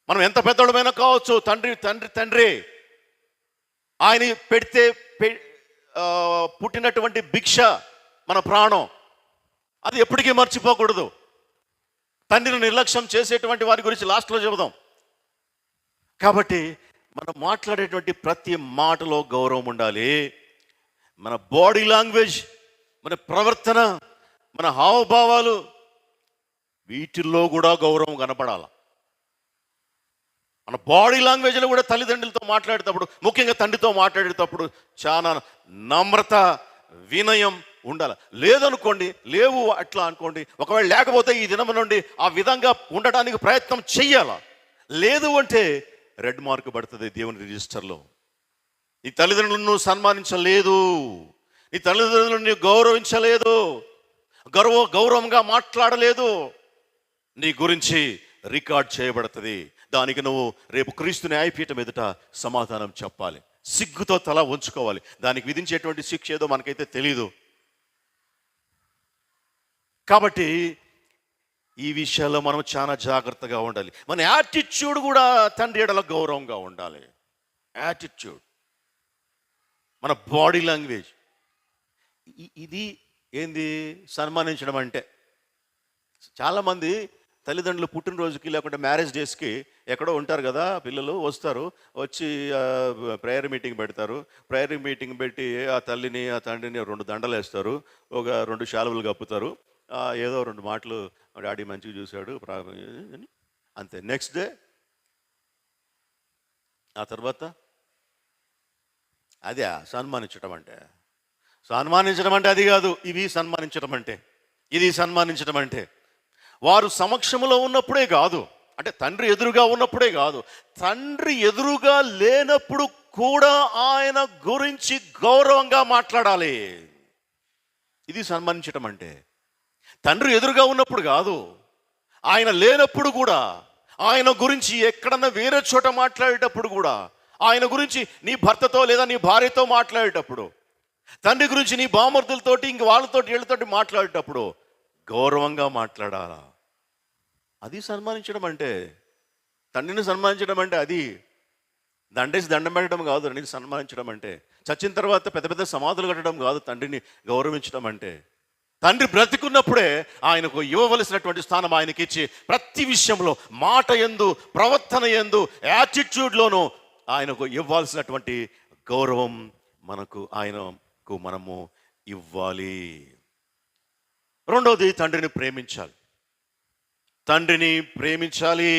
మనం ఎంత పెద్దోళ్ళమైనా కావచ్చు, తండ్రి తండ్రి తండ్రి ఆయన పెడితే పుట్టినటువంటి భిక్ష మన ప్రాణం, అది ఎప్పటికీ మర్చిపోకూడదు. తండ్రిని నిర్లక్ష్యం చేసేటువంటి వారి గురించి లాస్ట్లో చెబుదాం. కాబట్టి మనం మాట్లాడేటువంటి ప్రతి మాటలో గౌరవం ఉండాలి. మన బాడీ లాంగ్వేజ్, మన ప్రవర్తన, మన హావభావాలు, వీటిల్లో కూడా గౌరవం కనపడాలి. మన బాడీ లాంగ్వేజ్లో కూడా తల్లిదండ్రులతో మాట్లాడేటప్పుడు, ముఖ్యంగా తండ్రితో మాట్లాడేటప్పుడు చాలా నమ్రత, వినయం ఉండాలి. లేదనుకోండి, లేవు అట్లా అనుకోండి, ఒకవేళ లేకపోతే ఈ దినం నుండి ఆ విధంగా ఉండడానికి ప్రయత్నం చెయ్యాల. లేదు అంటే రెడ్ మార్క్ పడుతుంది దేవుని రిజిస్టర్లో. నీ తల్లిదండ్రులను సన్మానించలేదు, నీ తల్లిదండ్రులను గౌరవించలేదు, గౌరవంగా మాట్లాడలేదు, నీ గురించి రికార్డ్ చేయబడుతుంది. దానికి నువ్వు రేపు క్రీస్తు న్యాయపీఠం ఎదుట సమాధానం చెప్పాలి. సిగ్గుతో తల ఉంచుకోవాలి. దానికి విధించేటువంటి శిక్ష ఏదో మనకైతే తెలీదు. కాబట్టి ఈ విషయాల్లో మనం చాలా జాగ్రత్తగా ఉండాలి. మన యాటిట్యూడ్ కూడా తండ్రి ఎడల గౌరవంగా ఉండాలి. యాటిట్యూడ్, మన బాడీ లాంగ్వేజ్, ఇది ఏంది సన్మానించడం అంటే. చాలామంది తల్లిదండ్రులు పుట్టినరోజుకి లేకుంటే మ్యారేజ్ డేస్కి ఎక్కడో ఉంటారు కదా, పిల్లలు వస్తారు, వచ్చి ప్రేయర్ మీటింగ్ పెడతారు. ప్రేయర్ మీటింగ్ పెట్టి ఆ తల్లిని ఆ తండ్రిని 2 దండలు వేస్తారు, ఒక 2 శాలువలు కప్పుతారు, ఏదో 2 మాటలు డాడీ మంచిగా చూశాడు అని, అంతే. నెక్స్ట్ డే ఆ తర్వాత అదే సన్మానించడం అంటే. సన్మానించడం అంటే అది కాదు, ఇవి సన్మానించడం అంటే. ఇది సన్మానించడం అంటే వారు సమక్షంలో ఉన్నప్పుడే కాదు, అంటే తండ్రి ఎదురుగా ఉన్నప్పుడే కాదు, తండ్రి ఎదురుగా లేనప్పుడు కూడా ఆయన గురించి గౌరవంగా మాట్లాడాలి. ఇది సన్మానించడం అంటే. తండ్రి ఎదురుగా ఉన్నప్పుడు కాదు, ఆయన లేనప్పుడు కూడా ఆయన గురించి ఎక్కడన్నా వేరే చోట మాట్లాడేటప్పుడు కూడా, ఆయన గురించి నీ భర్తతో లేదా నీ భార్యతో మాట్లాడేటప్పుడు, తండ్రి గురించి నీ బామర్దులతోటి ఇంక వాళ్ళతోటి వీళ్ళతోటి మాట్లాడేటప్పుడు గౌరవంగా మాట్లాడాలా. అది సన్మానించడం అంటే. తండ్రిని సన్మానించడం అంటే అది దండేసి దండం పెట్టడం కాదు. తండ్రిని సన్మానించడం అంటే చచ్చిన తర్వాత పెద్ద పెద్ద సమాధులు కట్టడం కాదు. తండ్రిని గౌరవించడం అంటే తండ్రి బ్రతికున్నప్పుడే ఆయనకు ఇవ్వవలసినటువంటి స్థానం ఆయనకి ఇచ్చి, ప్రతి విషయంలో, మాట యందు, ప్రవర్తన యందు, యాటిట్యూడ్లోనూ ఆయనకు ఇవ్వాల్సినటువంటి గౌరవం ఆయనకు మనము ఇవ్వాలి. రెండవది, తండ్రిని ప్రేమించాలి. తండ్రిని ప్రేమించాలి.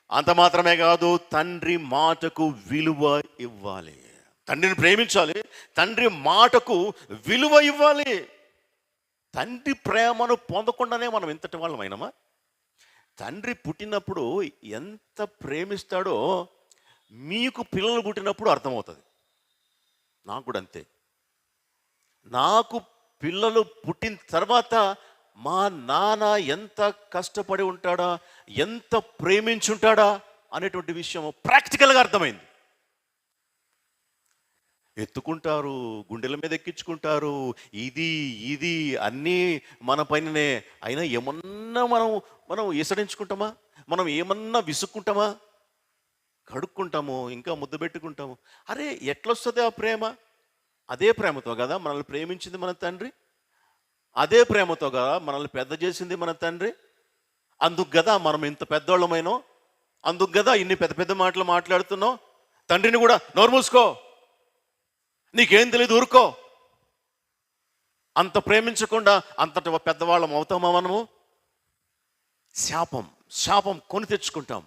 అంత మాత్రమే కాదు, తండ్రి మాటకు విలువ ఇవ్వాలి. తండ్రిని ప్రేమించాలి, తండ్రి మాటకు విలువ ఇవ్వాలి. తండ్రి ప్రేమను పొందకుండానే మనం ఇంతటి వాళ్ళమైనామా? తండ్రి పుట్టినప్పుడు ఎంత ప్రేమిస్తాడో మీకు పిల్లలు పుట్టినప్పుడు అర్థమవుతుంది. నాకు కూడా అంతే. నాకు పిల్లలు పుట్టిన తర్వాత మా నాన్న ఎంత కష్టపడి ఉంటాడా, ఎంత ప్రేమించుంటాడా అనేటువంటి విషయం ప్రాక్టికల్గా అర్థమైంది. ఎత్తుకుంటారు, గుండెల మీద ఎక్కించుకుంటారు, ఇది అన్నీ మన పైననే. అయినా ఏమన్నా మనం ఈసడించుకుంటామా? మనం ఏమన్నా విసుక్కుంటామా? కడుక్కుంటాము, ఇంకా ముద్దు పెట్టుకుంటాము. అరే ఎట్లొస్తుంది ఆ ప్రేమ? అదే ప్రేమతో కదా మనల్ని ప్రేమించింది మన తండ్రి, అదే ప్రేమతో కదా మనల్ని పెద్ద చేసింది మన తండ్రి. అందుకు కదా మనం ఇంత పెద్దోళ్ళమైనాం, అందుకు కదా ఇన్ని పెద్ద పెద్ద మాటలు మాట్లాడుతున్నాం. తండ్రిని కూడా నోరు మూసుకో, నీకేం తెలియదు, ఊరుకో, అంత ప్రేమించకుండా అంతటి పెద్దవాళ్ళం అవుతామా మనము? శాపం కొని తెచ్చుకుంటాం.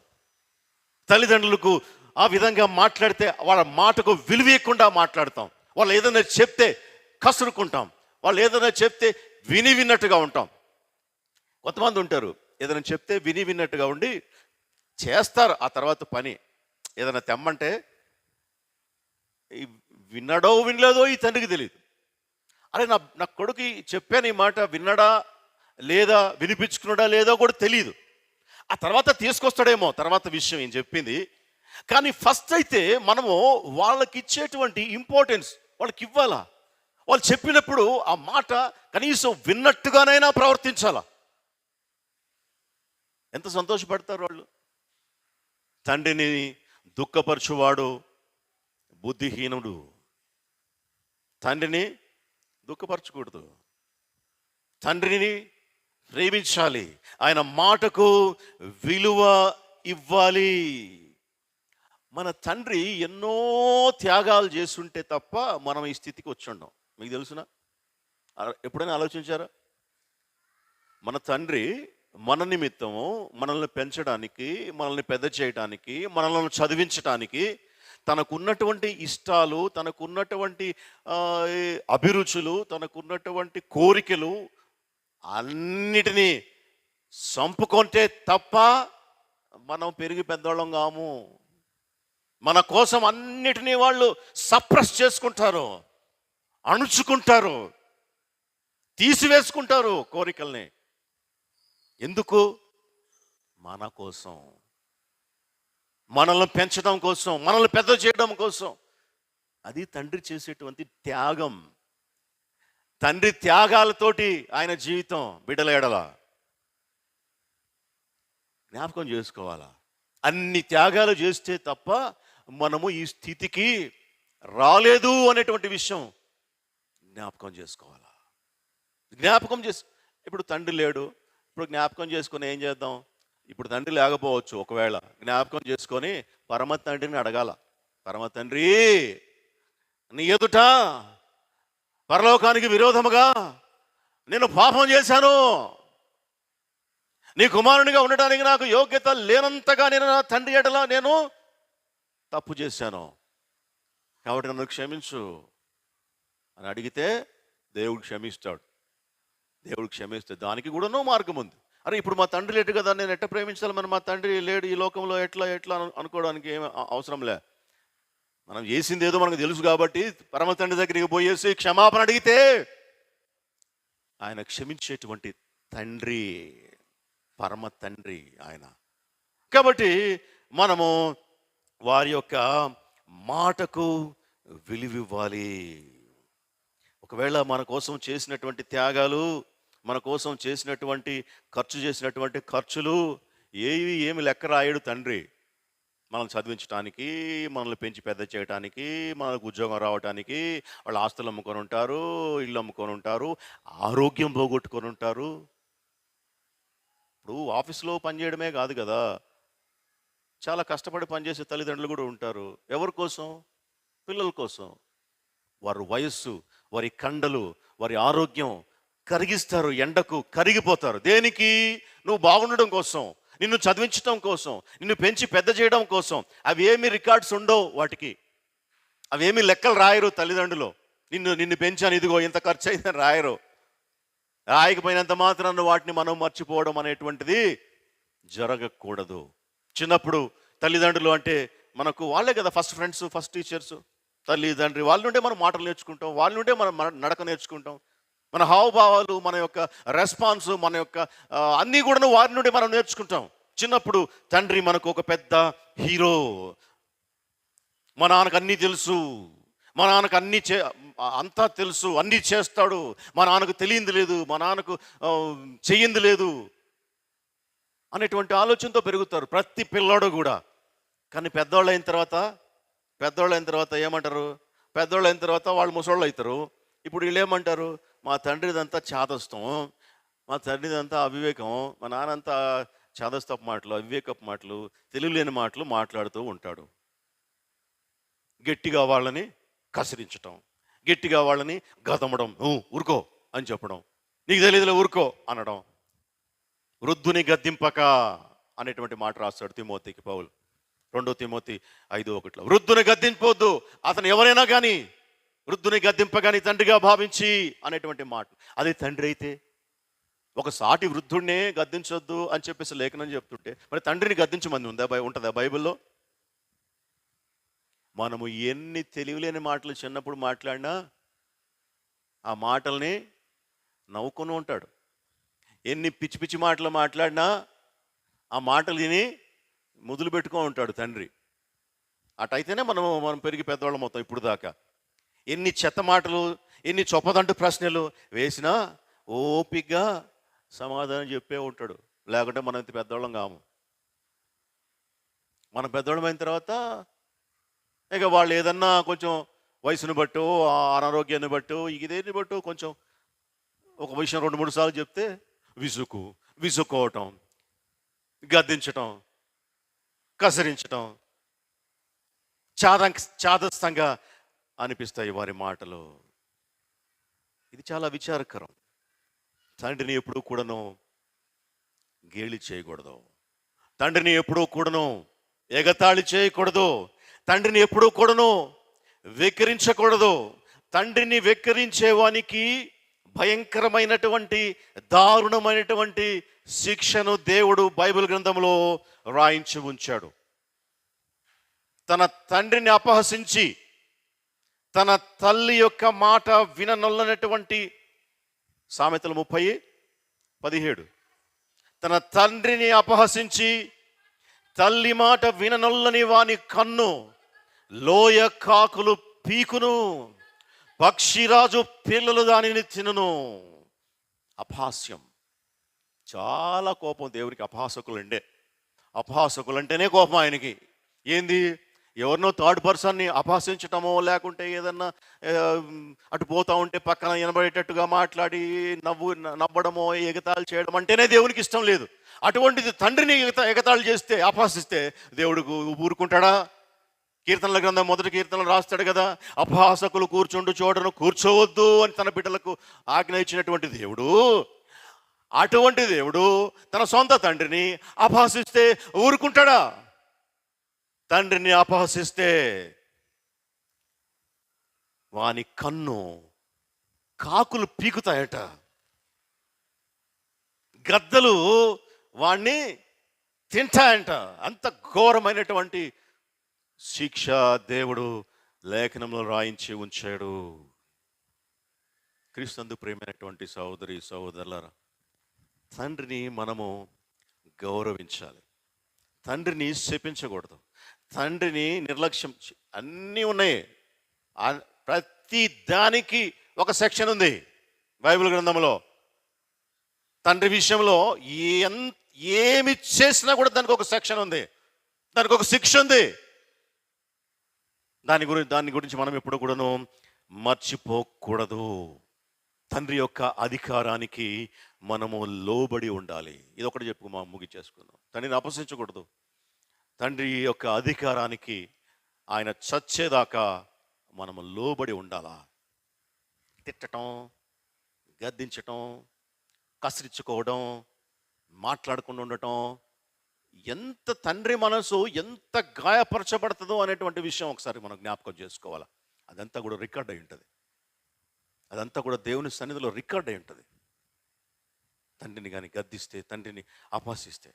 తల్లిదండ్రులకు ఆ విధంగా మాట్లాడితే వాళ్ళ మాటకు విలువీయకుండా మాట్లాడతాం. వాళ్ళు ఏదైనా చెప్తే కసురుకుంటాం. వాళ్ళు ఏదైనా చెప్తే విన్నట్టుగా ఉంటాం. కొంతమంది ఉంటారు, ఏదైనా చెప్తే విన్నట్టుగా ఉండి చేస్తారు. ఆ తర్వాత పని ఏదైనా తెమ్మంటే విన్నాడో వినలేదో ఈ తండ్రికి తెలియదు. అరే నా కొడుకు చెప్పాను ఈ మాట, విన్నాడా లేదా, వినిపించుకున్నాడా లేదో కూడా తెలియదు. ఆ తర్వాత తీసుకొస్తాడేమో తర్వాత విషయం ఏం చెప్పింది. కానీ ఫస్ట్ అయితే మనము వాళ్ళకి ఇచ్చేటువంటి ఇంపార్టెన్స్ వాళ్ళకి ఇవ్వాలా. వాళ్ళు చెప్పినప్పుడు ఆ మాట కనీసం విన్నట్టుగానైనా ప్రవర్తించాలా. ఎంత సంతోషపడతారు వాళ్ళు. తండ్రిని దుఃఖపరచువాడు బుద్ధిహీనుడు. తండ్రిని దుఃఖపరచకూడదు, తండ్రిని ప్రేమించాలి, ఆయన మాటకు విలువ ఇవ్వాలి. మన తండ్రి ఎన్నో త్యాగాలు చేస్తుంటే తప్ప మనం ఈ స్థితికి వచ్చి ఉండం. మీకు తెలుసునా? ఎప్పుడైనా ఆలోచించారా? మన తండ్రి మన నిమిత్తము మనల్ని పెంచడానికి, మనల్ని పెద్ద చేయడానికి, మనల్ని చదివించడానికి తనకున్నటువంటి ఇష్టాలు, తనకున్నటువంటి అభిరుచులు, తనకున్నటువంటి కోరికలు అన్నిటినీ చంపుకుంటే తప్ప మనం పెరిగి పెద్దవాళ్ళం కాము. మన కోసం అన్నిటినీ వాళ్ళు సప్రెస్ చేసుకుంటారు, అణుచుకుంటారు, తీసివేసుకుంటారు కోరికల్ని. ఎందుకు? మన కోసం, మనల్ని పెంచడం కోసం, మనల్ని పెద్ద చేయడం కోసం. అది తండ్రి చేసేటువంటి త్యాగం. తండ్రి త్యాగాలతోటి ఆయన జీవితం బిడ్డల ఎడల జ్ఞాపకం చేసుకోవాలా. అన్ని త్యాగాలు చేస్తే తప్ప మనము ఈ స్థితికి రాలేదు అనేటువంటి విషయం జ్ఞాపకం చేసుకోవాలా. జ్ఞాపకం ఇప్పుడు తండ్రి లేడు, ఇప్పుడు జ్ఞాపకం చేసుకొని ఏం చేద్దాం? ఇప్పుడు తండ్రి లేకపోవచ్చు, ఒకవేళ జ్ఞాపకం చేసుకొని పరమ తండ్రిని అడగాల. పరమ తండ్రి, నీ ఎదుట పరలోకానికి విరోధముగా నేను పాపం చేశాను, నీ కుమారునిగా ఉండడానికి నాకు యోగ్యత లేనంతగా నేను నా తండ్రి ఎడల నేను తప్పు చేశాను, కాబట్టి నన్ను క్షమించు అని అడిగితే దేవుడు క్షమిస్తాడు. దేవుడు క్షమిస్తే దానికి కూడా మార్గం ఉంది. అరే ఇప్పుడు మా తండ్రి లేడు కదా, నేను ఎట్లా ప్రేమించాలి? మరి మా తండ్రి లేడు ఈ లోకంలో, ఎట్లా అనుకోవడానికి ఏం అవసరం లే. మనం చేసింది ఏదో మనకు తెలుసు కాబట్టి పరమ తండ్రి దగ్గరికి పోయేసి క్షమాపణ అడిగితే ఆయన క్షమించేటువంటి తండ్రి, పరమ తండ్రి ఆయన. కాబట్టి మనము వారి యొక్క మాటకు విలువివ్వాలి. ఒకవేళ మన కోసం చేసినటువంటి త్యాగాలు, మన కోసం చేసినటువంటి చేసినటువంటి ఖర్చులు ఏమి లెక్క రాయడు తండ్రి. మనల్ని చదివించడానికి, మనల్ని పెంచి పెద్ద చేయడానికి, మనకు ఉద్యోగం రావడానికి వాళ్ళు ఆస్తులు అమ్ముకొని ఉంటారు, ఇల్లు అమ్ముకొని ఉంటారు, ఆరోగ్యం పోగొట్టుకొని ఉంటారు. ఇప్పుడు ఆఫీస్లో పనిచేయడమే కాదు కదా, చాలా కష్టపడి పనిచేసే తల్లిదండ్రులు కూడా ఉంటారు. ఎవరి కోసం? పిల్లల కోసం. వారి వయస్సు, వారి కండలు, వారి ఆరోగ్యం కరిగిస్తారు, ఎండకు కరిగిపోతారు. దేనికి? నువ్వు బాగుండడం కోసం, నిన్ను చదివించడం కోసం, నిన్ను పెంచి పెద్ద చేయడం కోసం. అవి ఏమి రికార్డ్స్ ఉండవు వాటికి, అవేమి లెక్కలు రాయరు తల్లిదండ్రులు. నిన్ను పెంచాను, ఇదిగో ఇంత ఖర్చు అయిందని రాయరు. రాయకపోయినంత మాత్రాన్ని వాటిని మనం మర్చిపోవడం అనేటువంటిది జరగకూడదు. చిన్నప్పుడు తల్లిదండ్రులు అంటే మనకు వాళ్ళే కదా ఫస్ట్ ఫ్రెండ్స్, ఫస్ట్ టీచర్స్. తల్లిదండ్రి వాళ్ళ నుండే మనం మాటలు నేర్చుకుంటాం, వాళ్ళ నుండే మనం నడక నేర్చుకుంటాం. మన హావభావాలు, మన యొక్క రెస్పాన్స్, మన యొక్క అన్నీ కూడా వారి నుండి మనం నేర్చుకుంటాం. చిన్నప్పుడు తండ్రి మనకు ఒక పెద్ద హీరో. మా నాన్నకు అన్నీ తెలుసు, మా నాన్నకు అంతా తెలుసు, అన్నీ చేస్తాడు, మా నాన్నకు తెలియంది లేదు, మా నాన్నకు చెయ్యింది లేదు అనేటువంటి ఆలోచనతో పెరుగుతారు ప్రతి పిల్లాడు కూడా. కానీ పెద్దవాళ్ళు అయిన తర్వాత ఏమంటారు? పెద్దవాళ్ళు అయిన తర్వాత వాళ్ళు ముసళ్ళు అవుతారు. ఇప్పుడు వీళ్ళు ఏమంటారు? మా తండ్రిదంతా చాదస్తం, మా తండ్రిదంతా అవివేకం, మా నాన్నంతా చాదస్తపు మాటలు, అవివేకపు మాటలు, తెలియలేని మాటలు మాట్లాడుతూ ఉంటాడు. గట్టిగా వాళ్ళని కసిరించటం, గట్టిగా వాళ్ళని గదమడం, ఊరుకో అని చెప్పడం, నీకు తెలియదులే ఊరుకో అనడం, వృద్ధుని గద్దింపక అనేటువంటి మాట రాస్తాడు తిమోతికి పౌలు. 2 తిమోతి 5:1 వృద్ధుని గద్దింపొద్దు, అతను ఎవరైనా కానీ వృద్ధుని గద్దింపగాని తండ్రిగా భావించి అనేటువంటి మాట. అదే తండ్రి అయితే ఒక సాటి వృద్ధుడినే గద్దించొద్దు అని చెప్పేసి లేఖనం చెప్తుంటే మరి తండ్రిని గద్దించమంది ఉంటుందా బైబిల్లో? మనము ఎన్ని తెలివిలేని మాటలు చిన్నప్పుడు మాట్లాడినా ఆ మాటల్ని నవ్వుకొని ఉంటాడు. ఎన్ని పిచ్చి పిచ్చి మాటలు మాట్లాడినా ఆ మాటలు విని ముదులు పెట్టుకొని ఉంటాడు తండ్రి. అటైతేనే మనం పెరిగి పెద్దవాళ్ళం అవుతాం. ఇప్పుడు దాకా ఎన్ని చెత్త మాటలు, ఎన్ని చొప్పదంటు ప్రశ్నలు వేసినా ఓపిగ్గా సమాధానం చెప్పే ఉంటాడు. లేకుంటే మనం ఇంత పెద్దవాళ్ళం కాము. మనం పెద్దవాళ్ళం అయిన తర్వాత ఇక వాళ్ళు ఏదన్నా కొంచెం వయసును బట్టో, అనారోగ్యాన్ని బట్టో, ఇదేని బట్టో కొంచెం ఒక విషయం 2-3 సార్లు చెప్తే విసుక్కోవటం, గద్దించటం, కసరించటం, చాదస్తంగా అనిపిస్తాయి వారి మాటలు. ఇది చాలా విచారకరం. తండ్రిని ఎప్పుడూ కూడాను గేలి చేయకూడదు. తండ్రిని ఎప్పుడూ కూడాను ఎగతాళి చేయకూడదు. తండ్రిని ఎప్పుడూ కూడాను వెక్కిరించకూడదు. తండ్రిని వెక్కిరించేవానికి భయంకరమైనటువంటి దారుణమైనటువంటి శిక్షను దేవుడు బైబిల్ గ్రంథంలో రాయించి ఉంచాడు. తన తండ్రిని అపహసించి తన తల్లి యొక్క మాట విననొల్లనటువంటి సామెతలు 30:17 తన తండ్రిని అపహసించి తల్లి మాట విననొల్లని వాని కన్ను లోయ కాకులు పీకును, పక్షిరాజు పిల్లలు దానిని తినును. అపహాస్యం, చాలా కోపం దేవునికి అపహాసకులంటేనే కోపం ఆయనకి. ఏంది, ఎవరినో థర్డ్ పర్సన్ని అపహసించటమో లేకుంటే ఏదన్నా అటు పోతా ఉంటే పక్కన వినబడేటట్టుగా మాట్లాడి నవ్వడమో ఎగతాళి చేయడం అంటేనే దేవునికి ఇష్టం లేదు. అటువంటిది తండ్రిని ఎగతాళి చేస్తే, అపహసిస్తే దేవుడికి ఊరుకుంటాడా? కీర్తనల గ్రంథం 1 కీర్తనలు రాస్తాడు కదా, అపహాసకులు కూర్చుండు చోటను కూర్చోవద్దు అని తన బిడ్డలకు ఆజ్ఞ ఇచ్చినటువంటి దేవుడు, అటువంటి దేవుడు తన సొంత తండ్రిని అపహసిస్తే ఊరుకుంటాడా? తండ్రిని అపహసిస్తే వాని కన్ను కాకులు పీకుతాయట, గద్దలు వాణ్ణి తింటాయంట. అంత ఘోరమైనటువంటి శిక్ష దేవుడు లేఖనంలో రాయించి ఉంచాడు. క్రీస్తునందు ప్రియమైనటువంటి సహోదరి సహోదరులారా, తండ్రిని మనము గౌరవించాలి. తండ్రిని శపించకూడదు. తండ్రిని నిర్లక్ష్యం అన్నీ ఉన్నాయి. ప్రతి దానికి ఒక సెక్షన్ ఉంది బైబిల్ గ్రంథంలో. తండ్రి విషయంలో ఏమి చేసినా కూడా దానికి ఒక సెక్షన్ ఉంది, దానికి ఒక శిక్ష ఉంది. దాని గురించి మనం ఎప్పుడు కూడాను మర్చిపోకూడదు. తండ్రి యొక్క అధికారానికి మనము లోబడి ఉండాలి. ఇది ఒకటి ముగించేసుకుందాం. తండ్రిని అపహసించకూడదు. తండ్రి యొక్క అధికారానికి ఆయన చచ్చేదాకా మనము లోబడి ఉండాలా. తిట్టడం, గద్దించటం, కసిరించుకోవడం, మాట్లాడకుండా ఉండటం, ఎంత తండ్రి మనసు ఎంత గాయపరచబడుతుందో అనేటువంటి విషయం ఒకసారి మనం జ్ఞాపకం చేసుకోవాలి. అదంతా కూడా రికార్డ్ అయి ఉంటుంది. అదంతా కూడా దేవుని సన్నిధిలో రికార్డ్ అయి ఉంటుంది. తండ్రిని కానీ గద్దిస్తే, తండ్రిని అపహసిస్తే.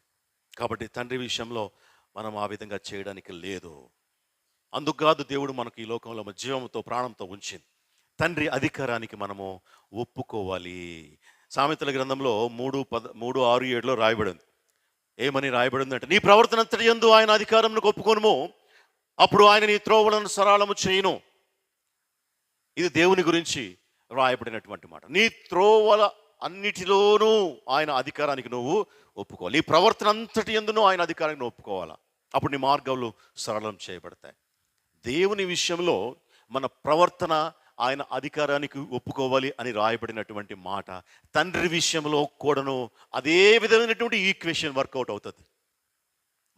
కాబట్టి తండ్రి విషయంలో మనం ఆ విధంగా చేయడానికి లేదు. అందుకు కాదు దేవుడు మనకు ఈ లోకంలో జీవంతో ప్రాణంతో ఉంచింది. తండ్రి అధికారానికి మనము ఒప్పుకోవాలి. సామెతల గ్రంథంలో 3:6-7 రాయబడింది. ఏమని రాయబడింది అంటే, నీ ప్రవర్తన అంతటి యందు ఆయన అధికారంను ఒప్పుకొనుము, అప్పుడు ఆయన నీ త్రోవలను సరళము చేయును. ఇది దేవుని గురించి రాయబడినటువంటి మాట. నీ త్రోవల అన్నిటిలోనూ ఆయన అధికారానికి నువ్వు ఒప్పుకోవాలి. నీ ప్రవర్తన అంతటి యందును ఆయన అధికారానికి నువ్వు ఒప్పుకోవాలా. అప్పుడు నీ మార్గాలు సరళం చేయబడతాయి. దేవుని విషయంలో మన ప్రవర్తన ఆయన అధికారానికి ఒప్పుకోవాలి అని రాయబడినటువంటి మాట. తండ్రి విషయంలో కూడాను అదే విధమైనటువంటి ఈక్వేషన్ వర్కౌట్ అవుతుంది.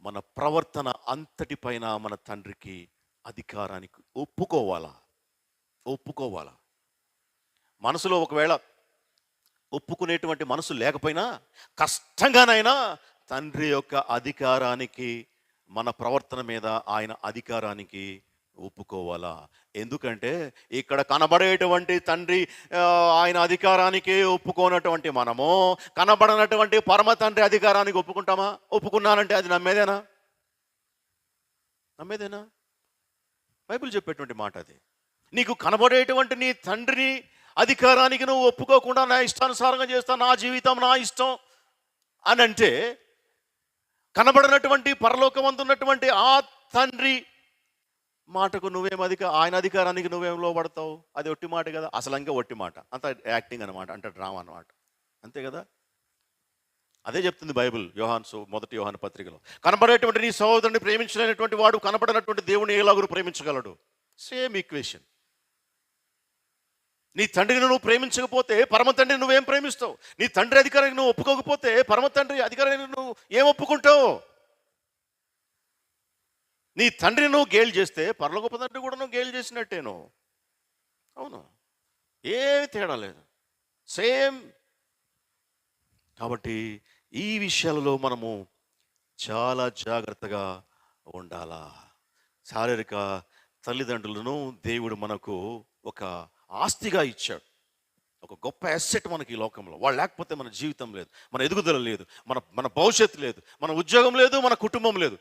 మన ప్రవర్తన అంతటిపైన మన తండ్రికి అధికారానికి ఒప్పుకోవాలా. మనసులో ఒకవేళ ఒప్పుకునేటువంటి మనసు లేకపోయినా కష్టంగానైనా తండ్రి యొక్క అధికారానికి మన ప్రవర్తన మీద ఆయన అధికారానికి ఒప్పుకోవాలా? ఎందుకంటే ఇక్కడ కనబడేటువంటి తండ్రి ఆయన అధికారానికి ఒప్పుకోనటువంటి మనము కనబడనటువంటి పరమ తండ్రి అధికారానికి ఒప్పుకుంటామా? ఒప్పుకున్నానంటే అది నమ్మేదేనా? నమ్మేదేనా? బైబిల్ చెప్పేటువంటి మాట అది. నీకు కనబడేటువంటి నీ తండ్రిని అధికారానికి నువ్వు ఒప్పుకోకుండా నా ఇష్టానుసారంగా చేస్తా, నా జీవితం నా ఇష్టం అని అంటే, కనబడినటువంటి పరలోకమందున్నటువంటి ఆ తండ్రి మాటకు నువ్వేం ఆయన అధికారానికి నువ్వేం లోబడతావు? అది ఒట్టి మాట కదా. అసలు ఇంకా ఒట్టి మాట, అంత యాక్టింగ్ అనమాట, అంటే డ్రామా అనమాట, అంతే కదా. అదే చెప్తుంది బైబిల్ మొదటి యోహాను పత్రికలో. కనబడేటువంటి నీ సహోదరుని ప్రేమించలేనటువంటి వాడు కనబడినటువంటి దేవుని ఎలాగూ ప్రేమించగలడు? Same equation. నీ తండ్రిని నువ్వు ప్రేమించకపోతే పరమ తండ్రిని నువ్వేం ప్రేమిస్తావు? నీ తండ్రి అధికారానికి నువ్వు ఒప్పుకోకపోతే పరమ తండ్రి అధికారానికి నువ్వు ఏం ఒప్పుకుంటావు? నీ తండ్రిని నువ్వు గేలు చేస్తే పరలోకపు తండ్రి కూడా నువ్వు గేలు చేసినట్టేను. అవును, ఏమి తేడా లేదు, సేమ్. కాబట్టి ఈ విషయాలలో మనము చాలా జాగ్రత్తగా ఉండాలా. శారీరక తల్లిదండ్రులను దేవుడు మనకు ఒక ఆస్తిగా ఇచ్చాడు, ఒక గొప్ప అసెట్ మనకి ఈ లోకంలో. వాళ్ళు లేకపోతే మన జీవితం లేదు, మన ఎదుగుదల లేదు, మన భవిష్యత్తు లేదు, మన ఉద్యోగం లేదు, మన కుటుంబం లేదు.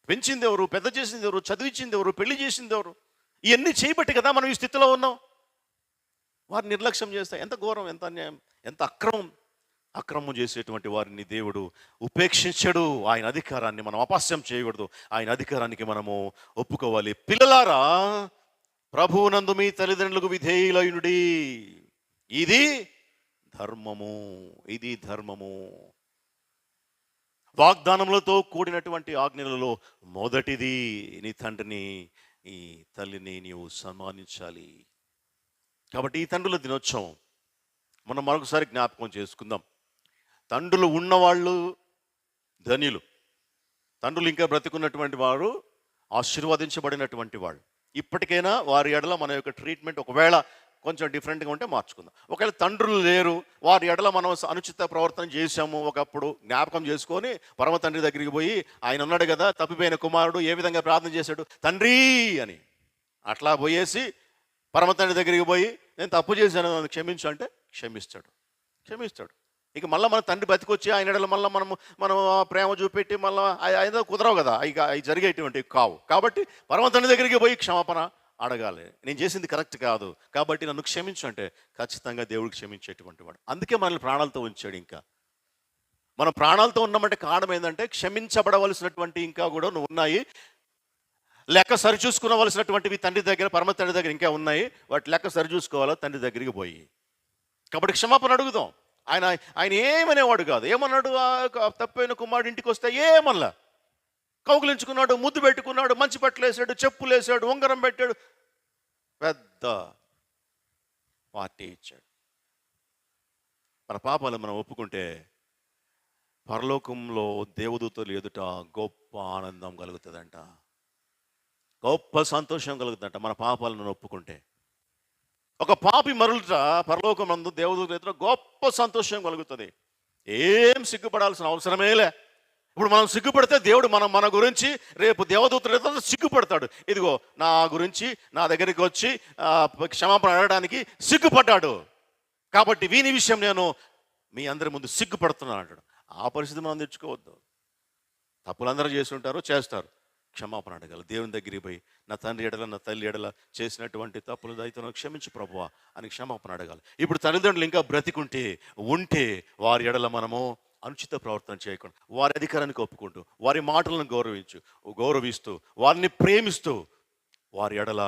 పెంచింది ఎవరు? పెద్ద చేసింది ఎవరు? చదివించింది ఎవరు? పెళ్లి చేసింది ఎవరు? ఇవన్నీ చేయబట్టి కదా మనం ఈ స్థితిలో ఉన్నాం. వారిని నిర్లక్ష్యం చేస్తే ఎంత ఘోరం, ఎంత అన్యాయం, ఎంత అక్రమం చేసేటువంటి వారిని దేవుడు ఉపేక్షించడు. ఆయన అధికారాన్ని మనం అపహాస్యం చేయకూడదు, ఆయన అధికారానికి మనము ఒప్పుకోవాలి. పిల్లలారా, ప్రభువునందు మీ తల్లిదండ్రులకు విధేయులైనుడి, ఇది ధర్మము. వాగ్దానములతో కూడినటువంటి ఆజ్ఞలలో మొదటిది నీ తండ్రిని ఈ తల్లిని నీవు సన్మానించాలి. కాబట్టి ఈ తండ్రుల దినోత్సవం మనం మరొకసారి జ్ఞాపకం చేసుకుందాం. తండ్రులు ఉన్నవాళ్ళు ధన్యులు, తండ్రులు ఇంకా బ్రతికున్నటువంటి వారు ఆశీర్వదించబడినటువంటి వాళ్ళు. ఇప్పటికైనా వారి ఎడల మన యొక్క ట్రీట్మెంట్ ఒకవేళ కొంచెం డిఫరెంట్గా ఉంటే మార్చుకుందాం. ఒకవేళ తండ్రులు లేరు, వారి ఎడల మనం అనుచిత ప్రవర్తన చేశాము ఒకప్పుడు, జ్ఞాపకం చేసుకొని పరమ తండ్రి దగ్గరికి పోయి, ఆయన ఉన్నాడు కదా, తప్పిపోయిన కుమారుడు ఏ విధంగా ప్రార్థన చేశాడు, తండ్రి అని అట్లా పోయేసి పరమ తండ్రి దగ్గరికి పోయి, నేను తప్పు చేశాను నన్ను క్షమించు అంటే క్షమిస్తాడు. ఇక మళ్ళీ మన తండ్రి బతికొచ్చి ఆయన ఎడల మళ్ళీ మనం ప్రేమ చూపెట్టి మళ్ళీ ఆయన కుదరవు కదా, అవి జరిగేటువంటివి కావు. కాబట్టి పరమ తండ్రి దగ్గరికి పోయి క్షమాపణ అడగాలి. నేను చేసింది కరెక్ట్ కాదు కాబట్టి నన్ను క్షమించు అంటే ఖచ్చితంగా దేవుడికి క్షమించేటువంటి వాడు. అందుకే మనల్ని ప్రాణాలతో ఉంచాడు. ఇంకా మనం ప్రాణాలతో ఉన్నామంటే కారణం ఏంటంటే క్షమించబడవలసినటువంటి ఇంకా కూడా ఉన్నాయి, లెక్క సరిచూసుకోవలసినటువంటివి తండ్రి దగ్గర, పరమ తండ్రి దగ్గర ఇంకా ఉన్నాయి. వాటి లెక్క సరిచూసుకోవాలా తండ్రి దగ్గరికి పోయి. కాబట్టి క్షమాపణ అడుగుదాం. ఆయన ఏమనేవాడు కాదు. ఏమన్నాడు? తప్పైన కుమారుడు ఇంటికి వస్తే ఏమల్లా కౌగులించుకున్నాడు, ముద్దు పెట్టుకున్నాడు, మంచి బట్టలు వేసాడు, చెప్పులు వేసాడు, ఉంగరం పెట్టాడు, పెద్ద పార్టీ ఇచ్చాడు. మన పాపాలు మనం ఒప్పుకుంటే పరలోకంలో దేవదూతలు ఎదుట గొప్ప ఆనందం కలుగుతుందంట, గొప్ప సంతోషం కలుగుతుందంట మన పాపాలను ఒప్పుకుంటే. ఒక పాపి మరులుట పరలోకమందు దేవదూతల ఎదుట గొప్ప సంతోషం కలుగుతుంది. ఏం సిగ్గుపడాల్సిన అవసరమేలే. ఇప్పుడు మనం సిగ్గుపడితే దేవుడు మన గురించి రేపు దేవదూతల సిగ్గుపడతాడు. ఇదిగో నా గురించి నా దగ్గరికి వచ్చి క్షమాపణ అడగడానికి సిగ్గుపడ్డాడు, కాబట్టి వీని విషయం నేను మీ అందరి ముందు సిగ్గుపడుతున్నాను అంటాడు. ఆ పరిస్థితి మనం తెచ్చుకోవద్దు. తప్పులందరూ చేసి ఉంటారు, చేస్తారు, క్షమాపణ అడగాలి. దేవుని దగ్గరికి పోయి నా తండ్రి ఎడల నా తల్లి ఎడల చేసినటువంటి తప్పులు దయతో క్షమించు ప్రభువా అని క్షమాపణ అడగాలి. ఇప్పుడు తల్లిదండ్రులు ఇంకా ఉంటే వారి ఎడల మనము అనుచిత ప్రవర్తన చేయకుండా వారి అధికారానికి ఒప్పుకుంటూ వారి మాటలను గౌరవిస్తూ వారిని ప్రేమిస్తూ వారి ఎడల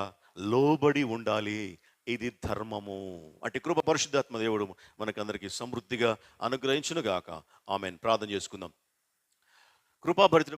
లోబడి ఉండాలి. ఇది ధర్మము. అంటే కృప పరిశుద్ధాత్మ దేవుడు మనకందరికీ సమృద్ధిగా అనుగ్రహించును గాక. ఆమేన్. ప్రార్థన చేసుకుందాం. కృపాభరిత